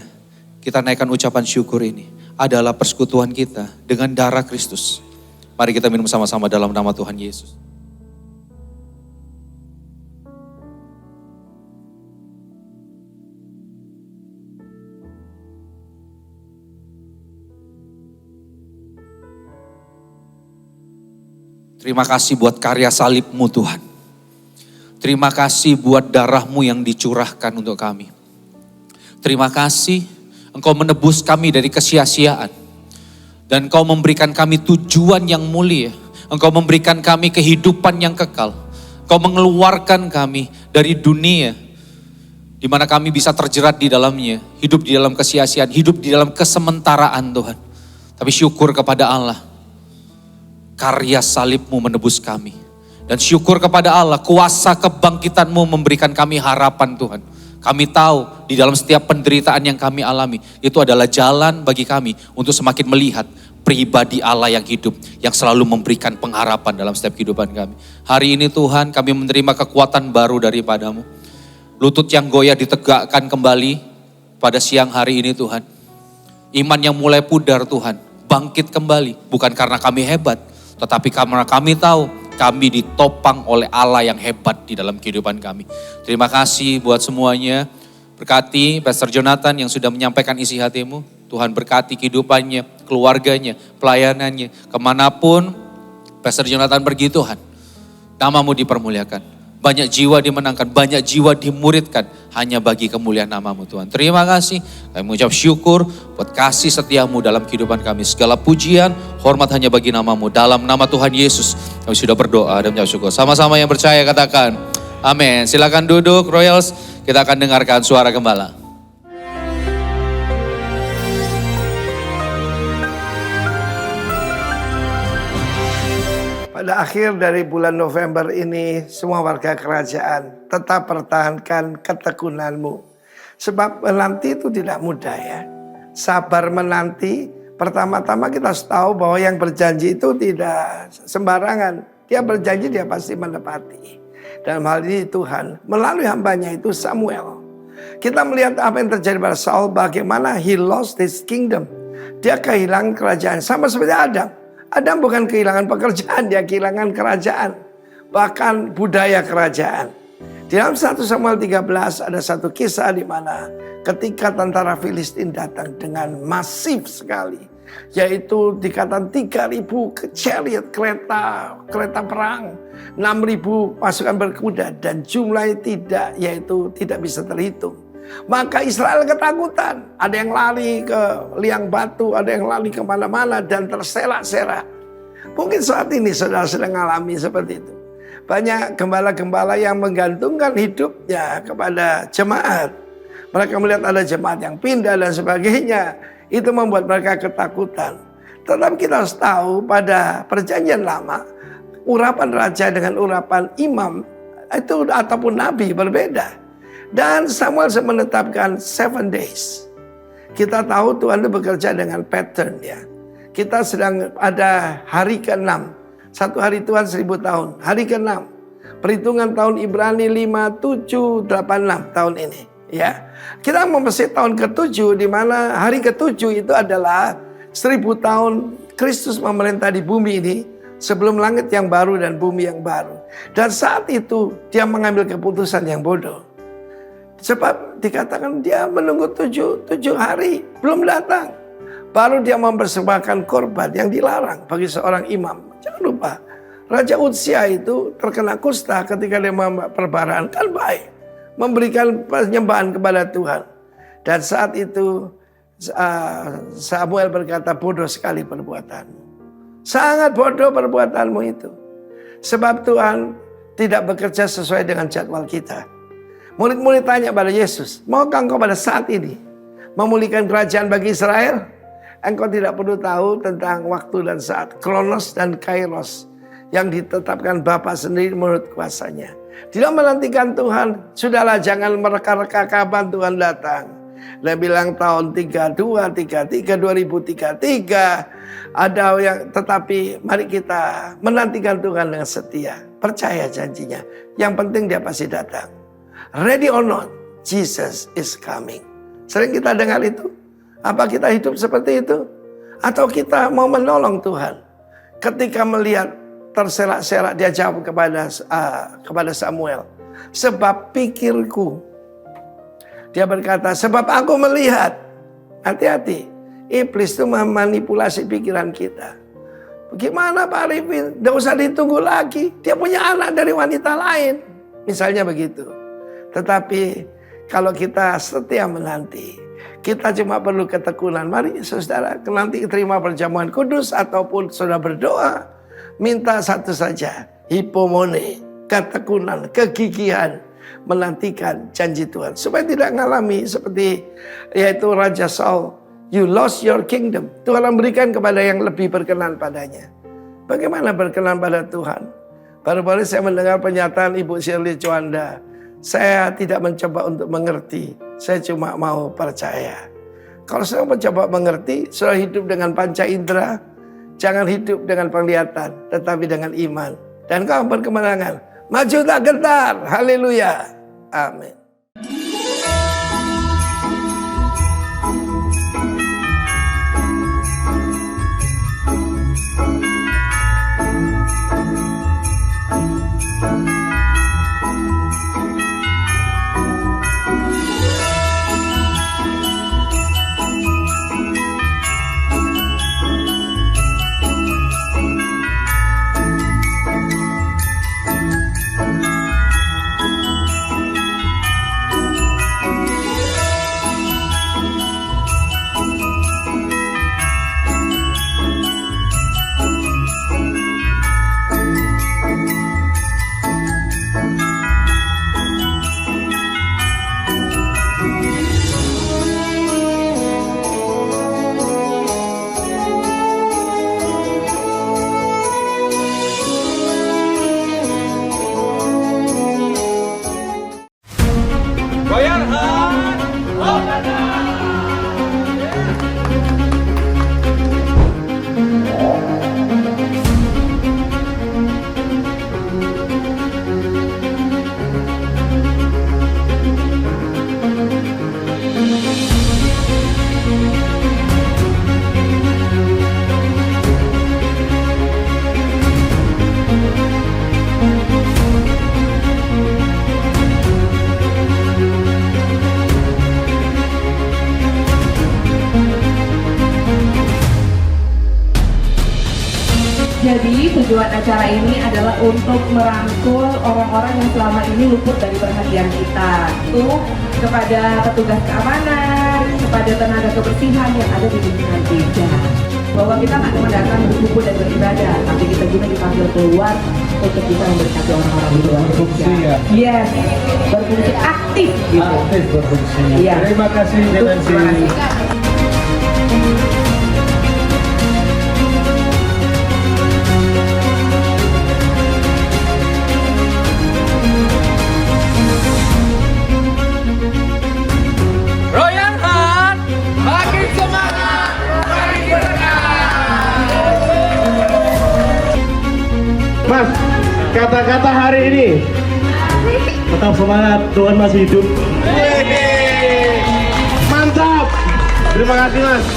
kita naikkan ucapan syukur ini adalah persekutuan kita dengan darah Kristus. Mari kita minum sama-sama dalam nama Tuhan Yesus. Terima kasih buat karya salib-Mu Tuhan. Terima kasih buat darah-Mu yang dicurahkan untuk kami. Terima kasih Engkau menebus kami dari kesia-siaan. Dan Engkau memberikan kami tujuan yang mulia. Engkau memberikan kami kehidupan yang kekal. Engkau mengeluarkan kami dari dunia di mana kami bisa terjerat di dalamnya. Hidup di dalam kesia-siaan, hidup di dalam kesementaraan Tuhan. Tapi syukur kepada Allah. Karya salib-Mu menebus kami. Dan syukur kepada Allah, kuasa kebangkitan-Mu memberikan kami harapan Tuhan. Kami tahu di dalam setiap penderitaan yang kami alami, itu adalah jalan bagi kami untuk semakin melihat pribadi Allah yang hidup, yang selalu memberikan pengharapan dalam setiap kehidupan kami. Hari ini Tuhan, kami menerima kekuatan baru daripada-Mu. Lutut yang goyah ditegakkan kembali pada siang hari ini Tuhan. Iman yang mulai pudar Tuhan, bangkit kembali. Bukan karena kami hebat, tetapi karena kami tahu kami ditopang oleh Allah yang hebat di dalam kehidupan kami. Terima kasih buat semuanya. Berkati Pastor Jonathan yang sudah menyampaikan isi hati-Mu. Tuhan berkati kehidupannya, keluarganya, pelayanannya. Kemanapun Pastor Jonathan pergi Tuhan, nama-Mu dipermuliakan. Banyak jiwa dimenangkan, banyak jiwa dimuridkan hanya bagi kemuliaan nama-Mu Tuhan. Terima kasih, kami mengucap syukur buat kasih setia-Mu dalam kehidupan kami. Segala pujian, hormat hanya bagi nama-Mu. Dalam nama Tuhan Yesus, kami sudah berdoa dan mengucap syukur. Sama-sama yang percaya katakan, amin. Silakan duduk Royals, kita akan dengarkan suara gembala. Pada akhir dari bulan November ini, semua warga kerajaan tetap pertahankan ketekunanmu. Sebab menanti itu tidak mudah ya. Sabar menanti, pertama-tama kita harus tahu bahwa yang berjanji itu tidak sembarangan. Dia berjanji, dia pasti menepati. Dalam hal ini Tuhan, melalui hambanya itu Samuel. Kita melihat apa yang terjadi pada Saul, bagaimana he lost his kingdom. Dia kehilangan kerajaan, sama seperti Adam. Adam bukan kehilangan pekerjaan, dia kehilangan kerajaan. Bahkan budaya kerajaan. Di dalam 1 Samuel 13 ada satu kisah di mana ketika tentara Filistin datang dengan masif sekali. Yaitu dikatakan 3.000 chariot, kereta perang. 6.000 pasukan berkuda dan jumlahnya tidak bisa terhitung. Maka Israel ketakutan. Ada yang lari ke liang batu, ada yang lari kemana-mana dan terserak-serak. Mungkin saat ini saudara sedang mengalami seperti itu. Banyak gembala-gembala yang menggantungkan hidupnya kepada jemaat. Mereka melihat ada jemaat yang pindah dan sebagainya. Itu membuat mereka ketakutan. Tetapi kita harus tahu pada perjanjian lama, urapan raja dengan urapan imam itu ataupun nabi berbeda. Dan Samuel menetapkan 7 days. Kita tahu Tuhan itu bekerja dengan pattern ya. Kita sedang ada hari ke-6. Satu hari Tuhan 1000 tahun. Hari ke-6. Perhitungan tahun Ibrani 5786 tahun ini. Ya, kita memasuki tahun ke-7 di mana hari ke-7 itu adalah 1000 tahun Kristus memerintah di bumi ini. Sebelum langit yang baru dan bumi yang baru. Dan saat itu dia mengambil keputusan yang bodoh. Sebab dikatakan dia menunggu 7 hari, belum datang. Baru dia mempersembahkan korban yang dilarang bagi seorang imam. Jangan lupa, Raja Uzia itu terkena kusta ketika dia memperbaraan. Kan baik, memberikan penyembahan kepada Tuhan. Dan saat itu Samuel berkata, bodoh sekali perbuatanmu. Sangat bodoh perbuatanmu itu. Sebab Tuhan tidak bekerja sesuai dengan jadwal kita. Murid-murid tanya pada Yesus, maukah engkau pada saat ini memulihkan kerajaan bagi Israel? Engkau tidak perlu tahu tentang waktu dan saat, Kronos dan Kairos yang ditetapkan Bapa sendiri menurut kuasanya. Tidak menantikan Tuhan, sudahlah jangan mereka-reka kapan Tuhan datang. Dia bilang tahun 2033, ada yang tetapi mari kita menantikan Tuhan dengan setia. Percaya janjinya, yang penting dia pasti datang. Ready or not, Jesus is coming. Sering kita dengar itu. Apa kita hidup seperti itu? Atau kita mau menolong Tuhan? Ketika melihat terserak-serak, dia jawab kepada Samuel. Sebab pikirku. Dia berkata, sebab aku melihat. Hati-hati. Iblis itu memanipulasi pikiran kita. Bagaimana Pak Arifin? Tidak usah ditunggu lagi. Dia punya anak dari wanita lain. Misalnya begitu. Tetapi kalau kita setia menanti, kita cuma perlu ketekunan. Mari saudara, nanti terima perjamuan kudus ataupun saudara berdoa, minta satu saja, hipomone, ketekunan, kegigihan, menantikan janji Tuhan. Supaya tidak mengalami seperti yaitu Raja Saul, you lost your kingdom. Tuhan memberikan kepada yang lebih berkenan padanya. Bagaimana berkenan pada Tuhan? Baru-baru saya mendengar pernyataan Ibu Shirley Juanda. Saya tidak mencoba untuk mengerti, saya cuma mau percaya. Kalau saya mencoba mengerti, saya hidup dengan panca indera, jangan hidup dengan penglihatan, tetapi dengan iman. Dan kau berkemenangan, maju tak gentar, haleluya, amin. Jadi tujuan acara ini adalah untuk merangkul orang-orang yang selama ini luput dari perhatian kita. Itu kepada petugas keamanan, kepada tenaga kebersihan yang ada di lingkungan gereja. Bahwa kita nggak cuma datang berkumpul dan beribadah, tapi kita juga dipanggil keluar untuk bisa memberkati orang-orang di luar gereja. Yes, berfungsi aktif gitu. Aktif berfungsi. Iya. Terima kasih, Nancy. Royal Heart, makin semangat, makin berkah. Mas, kata-kata hari ini. Tetap semangat, Tuhan masih hidup. Mantap. Terima kasih, Mas.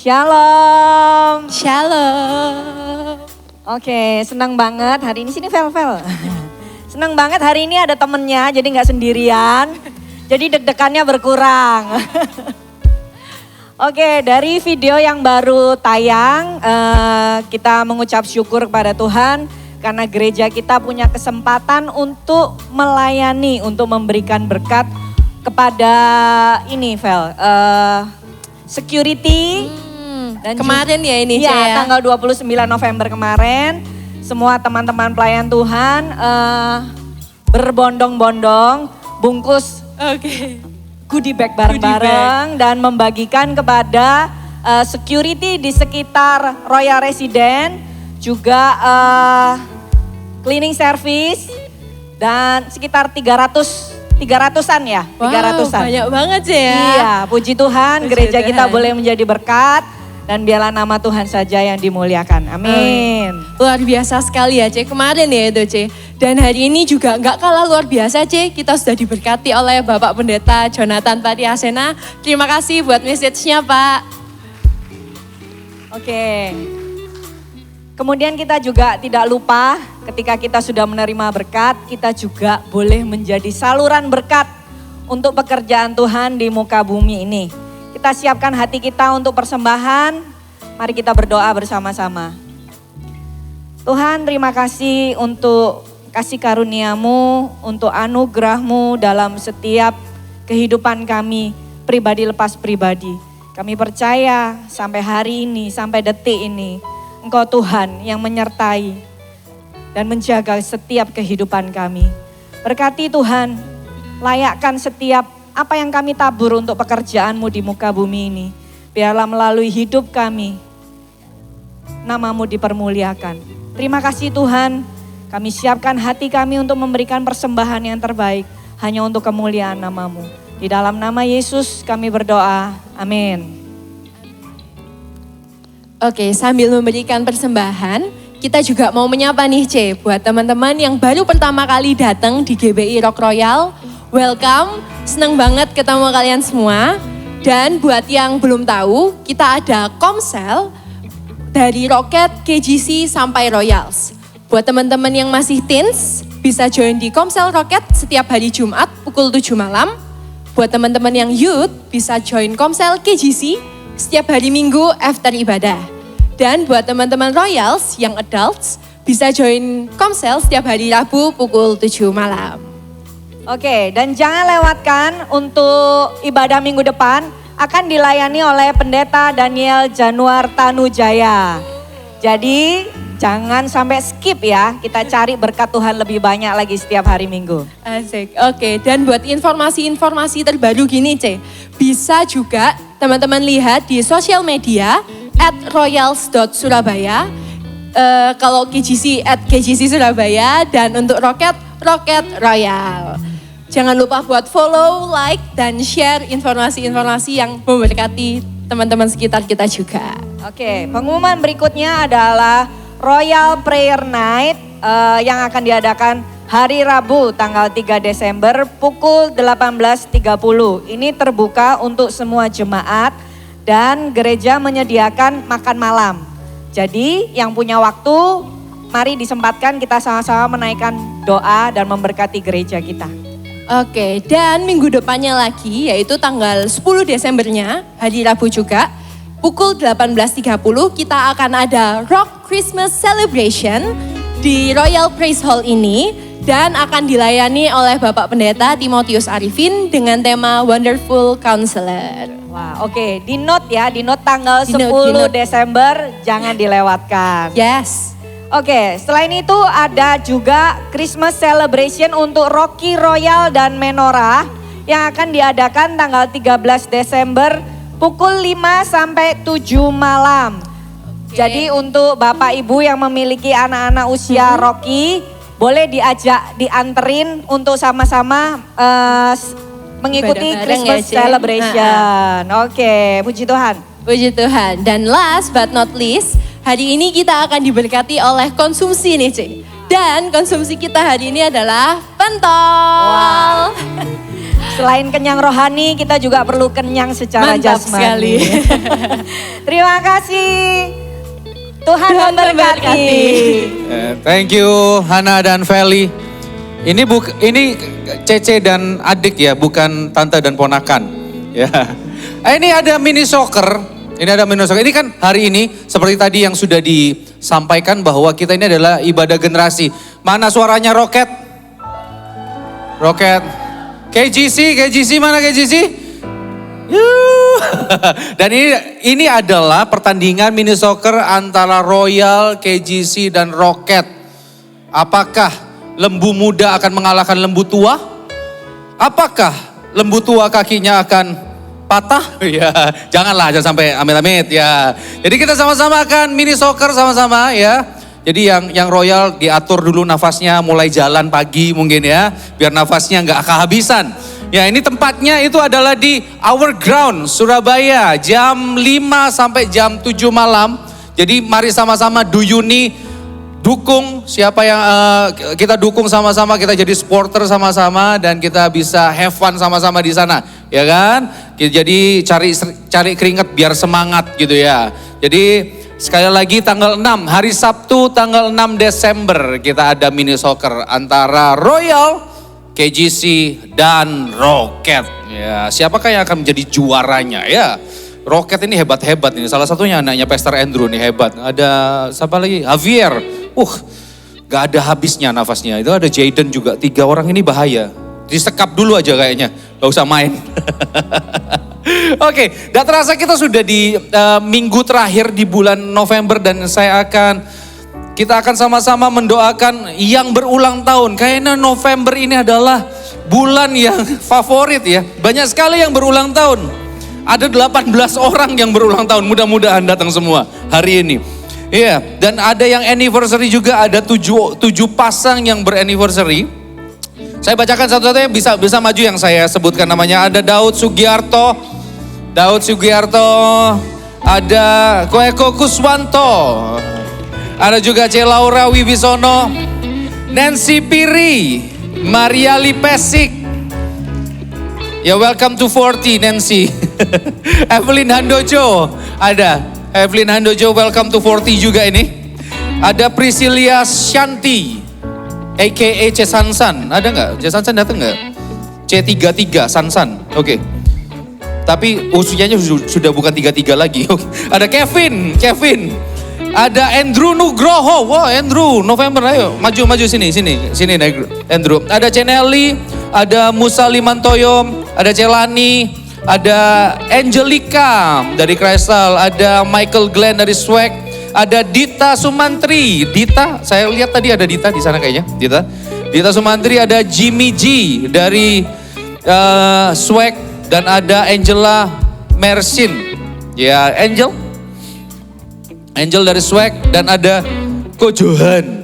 Shalom. Shalom. Oke, senang banget hari ini. Sini Vel. Senang banget hari ini ada temennya, jadi nggak sendirian. Jadi deg-degannya berkurang. Oke, dari video yang baru tayang, kita mengucap syukur kepada Tuhan karena gereja kita punya kesempatan untuk melayani, untuk memberikan berkat kepada ini Vel, security. Dan Kemarin ya ini ya, tanggal 29 November kemarin, semua teman-teman pelayan Tuhan berbondong-bondong bungkus goodie bag bareng-bareng dan membagikan kepada security di sekitar Royal Resident, juga cleaning service dan sekitar 300-an ya, Wow, 300-an. banyak banget sih ya. Iya, puji Tuhan, Puji gereja kita Tuhan. boleh menjadi berkat dan biarlah nama Tuhan saja yang dimuliakan. Amin. Luar biasa sekali ya Ce, kemarin ya itu Ce. Dan hari ini juga nggak kalah luar biasa Ce, kita sudah diberkati oleh Bapak Pendeta Jonathan Patiasena. Terima kasih buat message-nya Pak. Oke. Kemudian kita juga tidak lupa ketika kita sudah menerima berkat, kita juga boleh menjadi saluran berkat untuk pekerjaan Tuhan di muka bumi ini. Kita siapkan hati kita untuk persembahan, mari kita berdoa bersama-sama. Tuhan, terima kasih untuk kasih karunia-Mu, untuk anugerah-Mu dalam setiap kehidupan kami, pribadi lepas pribadi. Kami percaya sampai hari ini, sampai detik ini, Engkau Tuhan yang menyertai dan menjaga setiap kehidupan kami. Berkati Tuhan, layakkan setiap apa yang kami tabur untuk pekerjaan-Mu di muka bumi ini. Biarlah melalui hidup kami, nama-Mu dipermuliakan. Terima kasih Tuhan, kami siapkan hati kami untuk memberikan persembahan yang terbaik hanya untuk kemuliaan nama-Mu. Di dalam nama Yesus kami berdoa, amin. Oke, sambil memberikan persembahan, kita juga mau menyapa nih Ce, buat teman-teman yang baru pertama kali datang di GBI Rock Royal, welcome, seneng banget ketemu kalian semua. Dan buat yang belum tahu, kita ada Komsel dari Rocket, KGC sampai Royals. Buat teman-teman yang masih teens, bisa join di Komsel Rocket setiap hari Jumat pukul 7 malam. Buat teman-teman yang youth, bisa join Komsel KGC setiap hari Minggu after ibadah. Dan buat teman-teman Royals yang adults, bisa join Komsel setiap hari Rabu pukul 7 malam. Oke, dan jangan lewatkan untuk ibadah minggu depan akan dilayani oleh Pendeta Daniel Januar Tanujaya. Jadi jangan sampai skip ya, kita cari berkat Tuhan lebih banyak lagi setiap hari Minggu. Asik, oke. Dan buat informasi-informasi terbaru gini Ce, bisa juga teman-teman lihat di sosial media @royals.surabaya. Kalau KGC @KGC Surabaya, dan untuk Rocket Royal. Jangan lupa buat follow, like, dan share informasi-informasi yang memberkati teman-teman sekitar kita juga. Oke, pengumuman berikutnya adalah Royal Prayer Night yang akan diadakan hari Rabu tanggal 3 Desember pukul 18.30. Ini terbuka untuk semua jemaat dan gereja menyediakan makan malam. Jadi yang punya waktu, mari disempatkan kita sama-sama menaikkan doa dan memberkati gereja kita. Oke, dan minggu depannya lagi yaitu tanggal 10 Desembernya, hari Rabu juga, pukul 18.30 kita akan ada Rock Christmas Celebration di Royal Praise Hall ini dan akan dilayani oleh Bapak Pendeta Timotius Arifin dengan tema Wonderful Counselor. Wah, oke, di note ya, di note tanggal Di 10 note. Desember jangan dilewatkan. Yes. Oke, selain itu ada juga Christmas Celebration untuk Rocky Royal dan Menorah yang akan diadakan tanggal 13 Desember pukul 5 sampai 7 malam. Jadi untuk Bapak Ibu yang memiliki anak-anak usia Rocky, boleh diajak dianterin untuk sama-sama mengikuti Bareng-bareng Christmas ya, Ce. Celebration. Oke, puji Tuhan. Puji Tuhan. Dan last but not least, hari ini kita akan diberkati oleh konsumsi nih Cik. Dan konsumsi kita hari ini adalah pentol. Selain kenyang rohani, kita juga perlu kenyang secara Mantap jasmani. sekali. Terima kasih. Tuhan memberkati. Thank you Hana dan Feli. Ini Cece dan adik ya, bukan tante dan ponakan. Ya. Ini ada mini soccer. Ini kan hari ini seperti tadi yang sudah disampaikan bahwa kita ini adalah ibadah generasi. Mana suaranya Rocket? Rocket. KGC mana KGC? Dan ini adalah pertandingan mini soccer antara Royal, KGC dan Rocket. Apakah lembu muda akan mengalahkan lembu tua? Apakah lembu tua kakinya akan patah? Ya, jangan sampai amit-amit ya. Jadi kita sama-sama akan mini soccer sama-sama ya. Jadi yang royal diatur dulu nafasnya, mulai jalan pagi mungkin ya, biar nafasnya nggak kehabisan. Ya ini tempatnya itu adalah di Our Ground, Surabaya, jam 5 sampai jam 7 malam. Jadi mari sama-sama Duyuni, dukung siapa yang kita dukung sama-sama, kita jadi supporter sama-sama dan kita bisa have fun sama-sama di sana, ya kan? Jadi cari keringat biar semangat gitu ya. Jadi sekali lagi tanggal 6, hari Sabtu tanggal 6 Desember kita ada mini soccer antara Royal, KGC dan Rocket. Ya, siapakah yang akan menjadi juaranya ya? Rocket ini hebat-hebat ini. Salah satunya anaknya Pastor Andrew nih hebat. Ada siapa lagi? Javier. Gak ada habisnya nafasnya. Itu ada Jaden juga. 3 orang ini bahaya. Disekap dulu aja kayaknya. Gak usah main. Oke, gak terasa kita sudah di minggu terakhir di bulan November dan kita akan sama-sama mendoakan yang berulang tahun. Kayaknya November ini adalah bulan yang favorit ya. Banyak sekali yang berulang tahun. Ada 18 orang yang berulang tahun. Mudah-mudahan datang semua hari ini. Iya, dan ada yang anniversary juga, ada 7 pasang yang beranniversary. Saya bacakan satu-satunya, bisa maju yang saya sebutkan namanya. Ada Daud Sugiarto, ada Koeko Kuswanto, ada juga C. Laura Wibisono, Nancy Piri, Maria Lipesik. Ya welcome to 40 Nancy. Evelyn Handojo, ada Evelyn Handojo welcome to 40 juga ini. Ada Priscilia Shanti, aka C. Sansan, ada nggak? C. Sansan datang nggak? C33 Sansan, oke. Tapi usianya sudah bukan 33 lagi. Ada Kevin. Ada Andrew Nugroho. Wah, Andrew, November ayo. Maju sini Andrew. Ada Cenelli, ada Musa Limantoyo, ada Celani, ada Angelica dari Crystal, ada Michael Glenn dari Swag, ada Dita Sumantri. Dita, saya lihat tadi ada Dita di sana kayaknya. Dita Sumantri, ada Jimmy G dari Swag. Dan ada Angela Mersin, ya Angel dari Swag, dan ada Ko Johan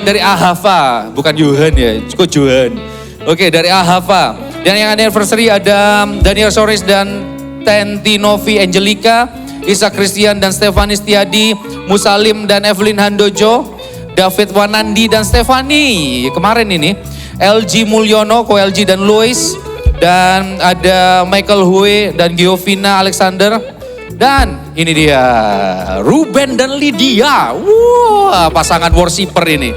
dari Ahava, bukan Johan ya, Ko Johan. Oke, dari Ahava. Dan yang anniversary ada Daniel Soris dan Tenti Novi Angelica, Isa Christian dan Stephanie Setiadi, Musalim dan Evelyn Handojo, David Wanandi dan Stephanie kemarin ini, LG Mulyono, Ko LG dan Louis. Dan ada Michael Hue dan Giovina Alexander. Dan ini dia Ruben dan Lydia. Wah, pasangan worshiper ini.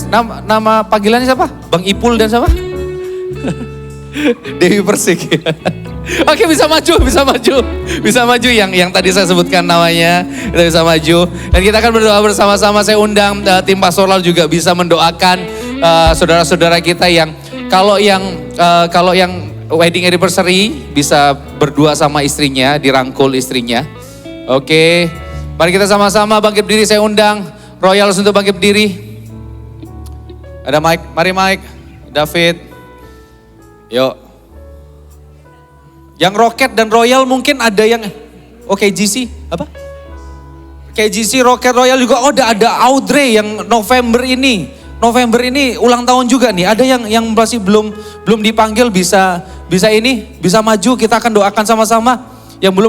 Nama panggilannya siapa? Bang Ipul dan siapa? Dewi Persik. Oke, bisa maju yang tadi saya sebutkan namanya. Kita bisa maju dan kita akan berdoa bersama-sama. Saya undang tim pastoral juga bisa mendoakan saudara-saudara kita yang kalau yang wedding anniversary bisa berdua sama istrinya, dirangkul istrinya. Oke, mari kita sama-sama bangkit berdiri. Saya undang Royals untuk bangkit berdiri. Ada Mike, mari Mike, David. Yuk. Yang Rocket dan Royal mungkin ada yang, KGC, apa? KGC, Rocket, Royal juga, ada Audrey yang November ini ulang tahun juga nih. Ada yang masih belum dipanggil bisa maju. Kita akan doakan sama-sama. Yang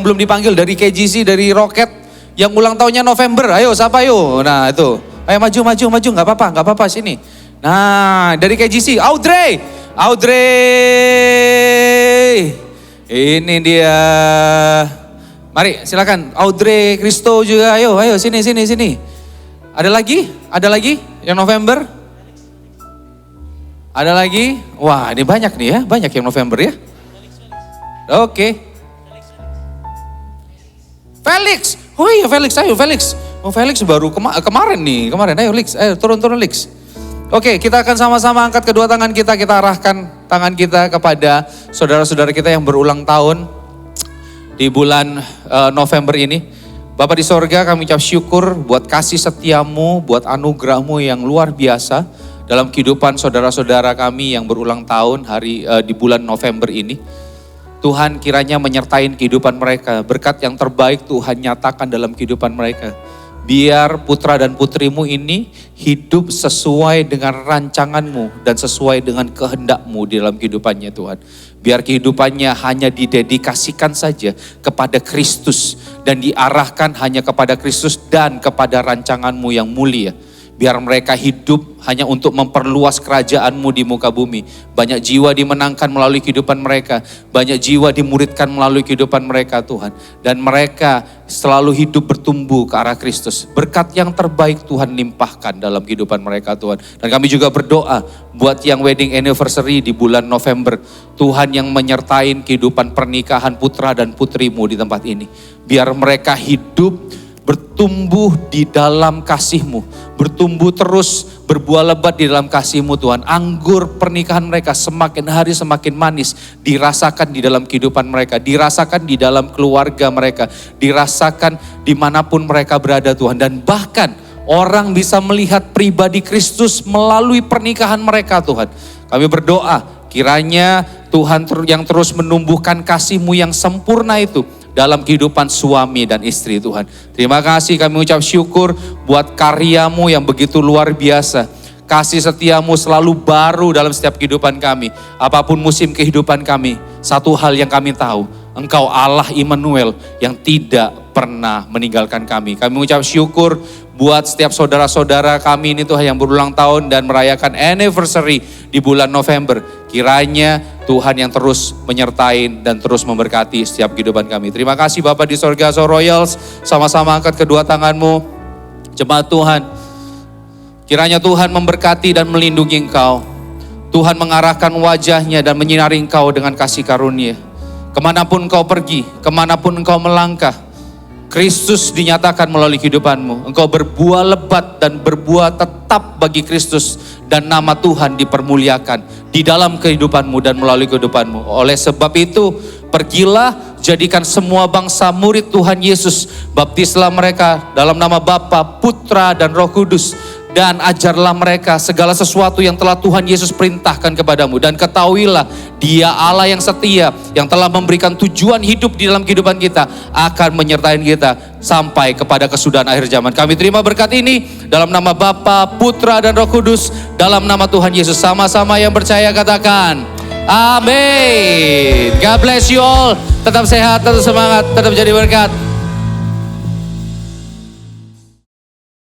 belum dipanggil dari KGC, dari Rocket, yang ulang tahunnya November. Ayo siapa yuk? Nah itu, ayo maju, nggak apa-apa sini. Nah dari KGC, Audrey, ini dia. Mari silakan Audrey, Kristo juga. Ayo sini. Ada lagi yang November? Ada lagi? Wah, ini banyak nih ya, banyak yang November ya. Oke. Felix. Oh iya Felix, ayo Felix. Oh Felix baru kemarin. Ayo Lex, ayo turun Lex. Oke, kita akan sama-sama angkat kedua tangan kita arahkan tangan kita kepada saudara-saudara kita yang berulang tahun di bulan November ini. Bapa di sorga, kami ucap syukur buat kasih setiamu, buat anugerahmu yang luar biasa dalam kehidupan saudara-saudara kami yang berulang tahun di bulan November ini. Tuhan kiranya menyertai kehidupan mereka, berkat yang terbaik Tuhan nyatakan dalam kehidupan mereka. Biar putra dan putrimu ini hidup sesuai dengan rancanganmu dan sesuai dengan kehendakmu di dalam kehidupannya Tuhan. Biar kehidupannya hanya didedikasikan saja kepada Kristus dan diarahkan hanya kepada Kristus dan kepada rancanganmu yang mulia. Biar mereka hidup hanya untuk memperluas kerajaan-Mu di muka bumi. Banyak jiwa dimenangkan melalui kehidupan mereka. Banyak jiwa dimuridkan melalui kehidupan mereka Tuhan. Dan mereka selalu hidup bertumbuh ke arah Kristus. Berkat yang terbaik Tuhan limpahkan dalam kehidupan mereka Tuhan. Dan kami juga berdoa buat yang wedding anniversary di bulan November. Tuhan yang menyertai kehidupan pernikahan putra dan putrimu di tempat ini. Biar mereka hidup bertumbuh di dalam kasih-Mu, bertumbuh terus, berbuah lebat di dalam kasih-Mu Tuhan. Anggur pernikahan mereka semakin hari semakin manis, dirasakan di dalam kehidupan mereka, dirasakan di dalam keluarga mereka, dirasakan dimanapun mereka berada Tuhan. Dan bahkan orang bisa melihat pribadi Kristus melalui pernikahan mereka Tuhan. Kami berdoa kiranya Tuhan yang terus menumbuhkan kasih-Mu yang sempurna itu dalam kehidupan suami dan istri Tuhan. Terima kasih, kami ucap syukur buat karya-Mu yang begitu luar biasa. Kasih setia-Mu selalu baru dalam setiap kehidupan kami. Apapun musim kehidupan kami, satu hal yang kami tahu, Engkau Allah Immanuel yang tidak pernah meninggalkan kami. Kami ucap syukur buat setiap saudara-saudara kami ini Tuhan yang berulang tahun dan merayakan anniversary di bulan November. Kiranya Tuhan yang terus menyertai dan terus memberkati setiap kehidupan kami. Terima kasih Bapak di sorga, So Royals. Sama-sama angkat kedua tanganmu. Jemaat Tuhan, kiranya Tuhan memberkati dan melindungi engkau. Tuhan mengarahkan wajahnya dan menyinari engkau dengan kasih karunia. Kemanapun engkau pergi, kemanapun engkau melangkah, Kristus dinyatakan melalui kehidupanmu. Engkau berbuah lebat dan berbuah tetap bagi Kristus. Dan nama Tuhan dipermuliakan di dalam kehidupanmu dan melalui kehidupanmu. Oleh sebab itu, pergilah, jadikan semua bangsa murid Tuhan Yesus. Baptislah mereka dalam nama Bapa, Putra, dan Roh Kudus. Dan ajarlah mereka segala sesuatu yang telah Tuhan Yesus perintahkan kepadamu. Dan ketahuilah Dia Allah yang setia, yang telah memberikan tujuan hidup di dalam kehidupan kita, akan menyertai kita sampai kepada kesudahan akhir zaman. Kami terima berkat ini dalam nama Bapa, Putra, dan Roh Kudus, dalam nama Tuhan Yesus. Sama-sama yang percaya katakan amin. God bless you all. Tetap sehat, tetap semangat, tetap jadi berkat.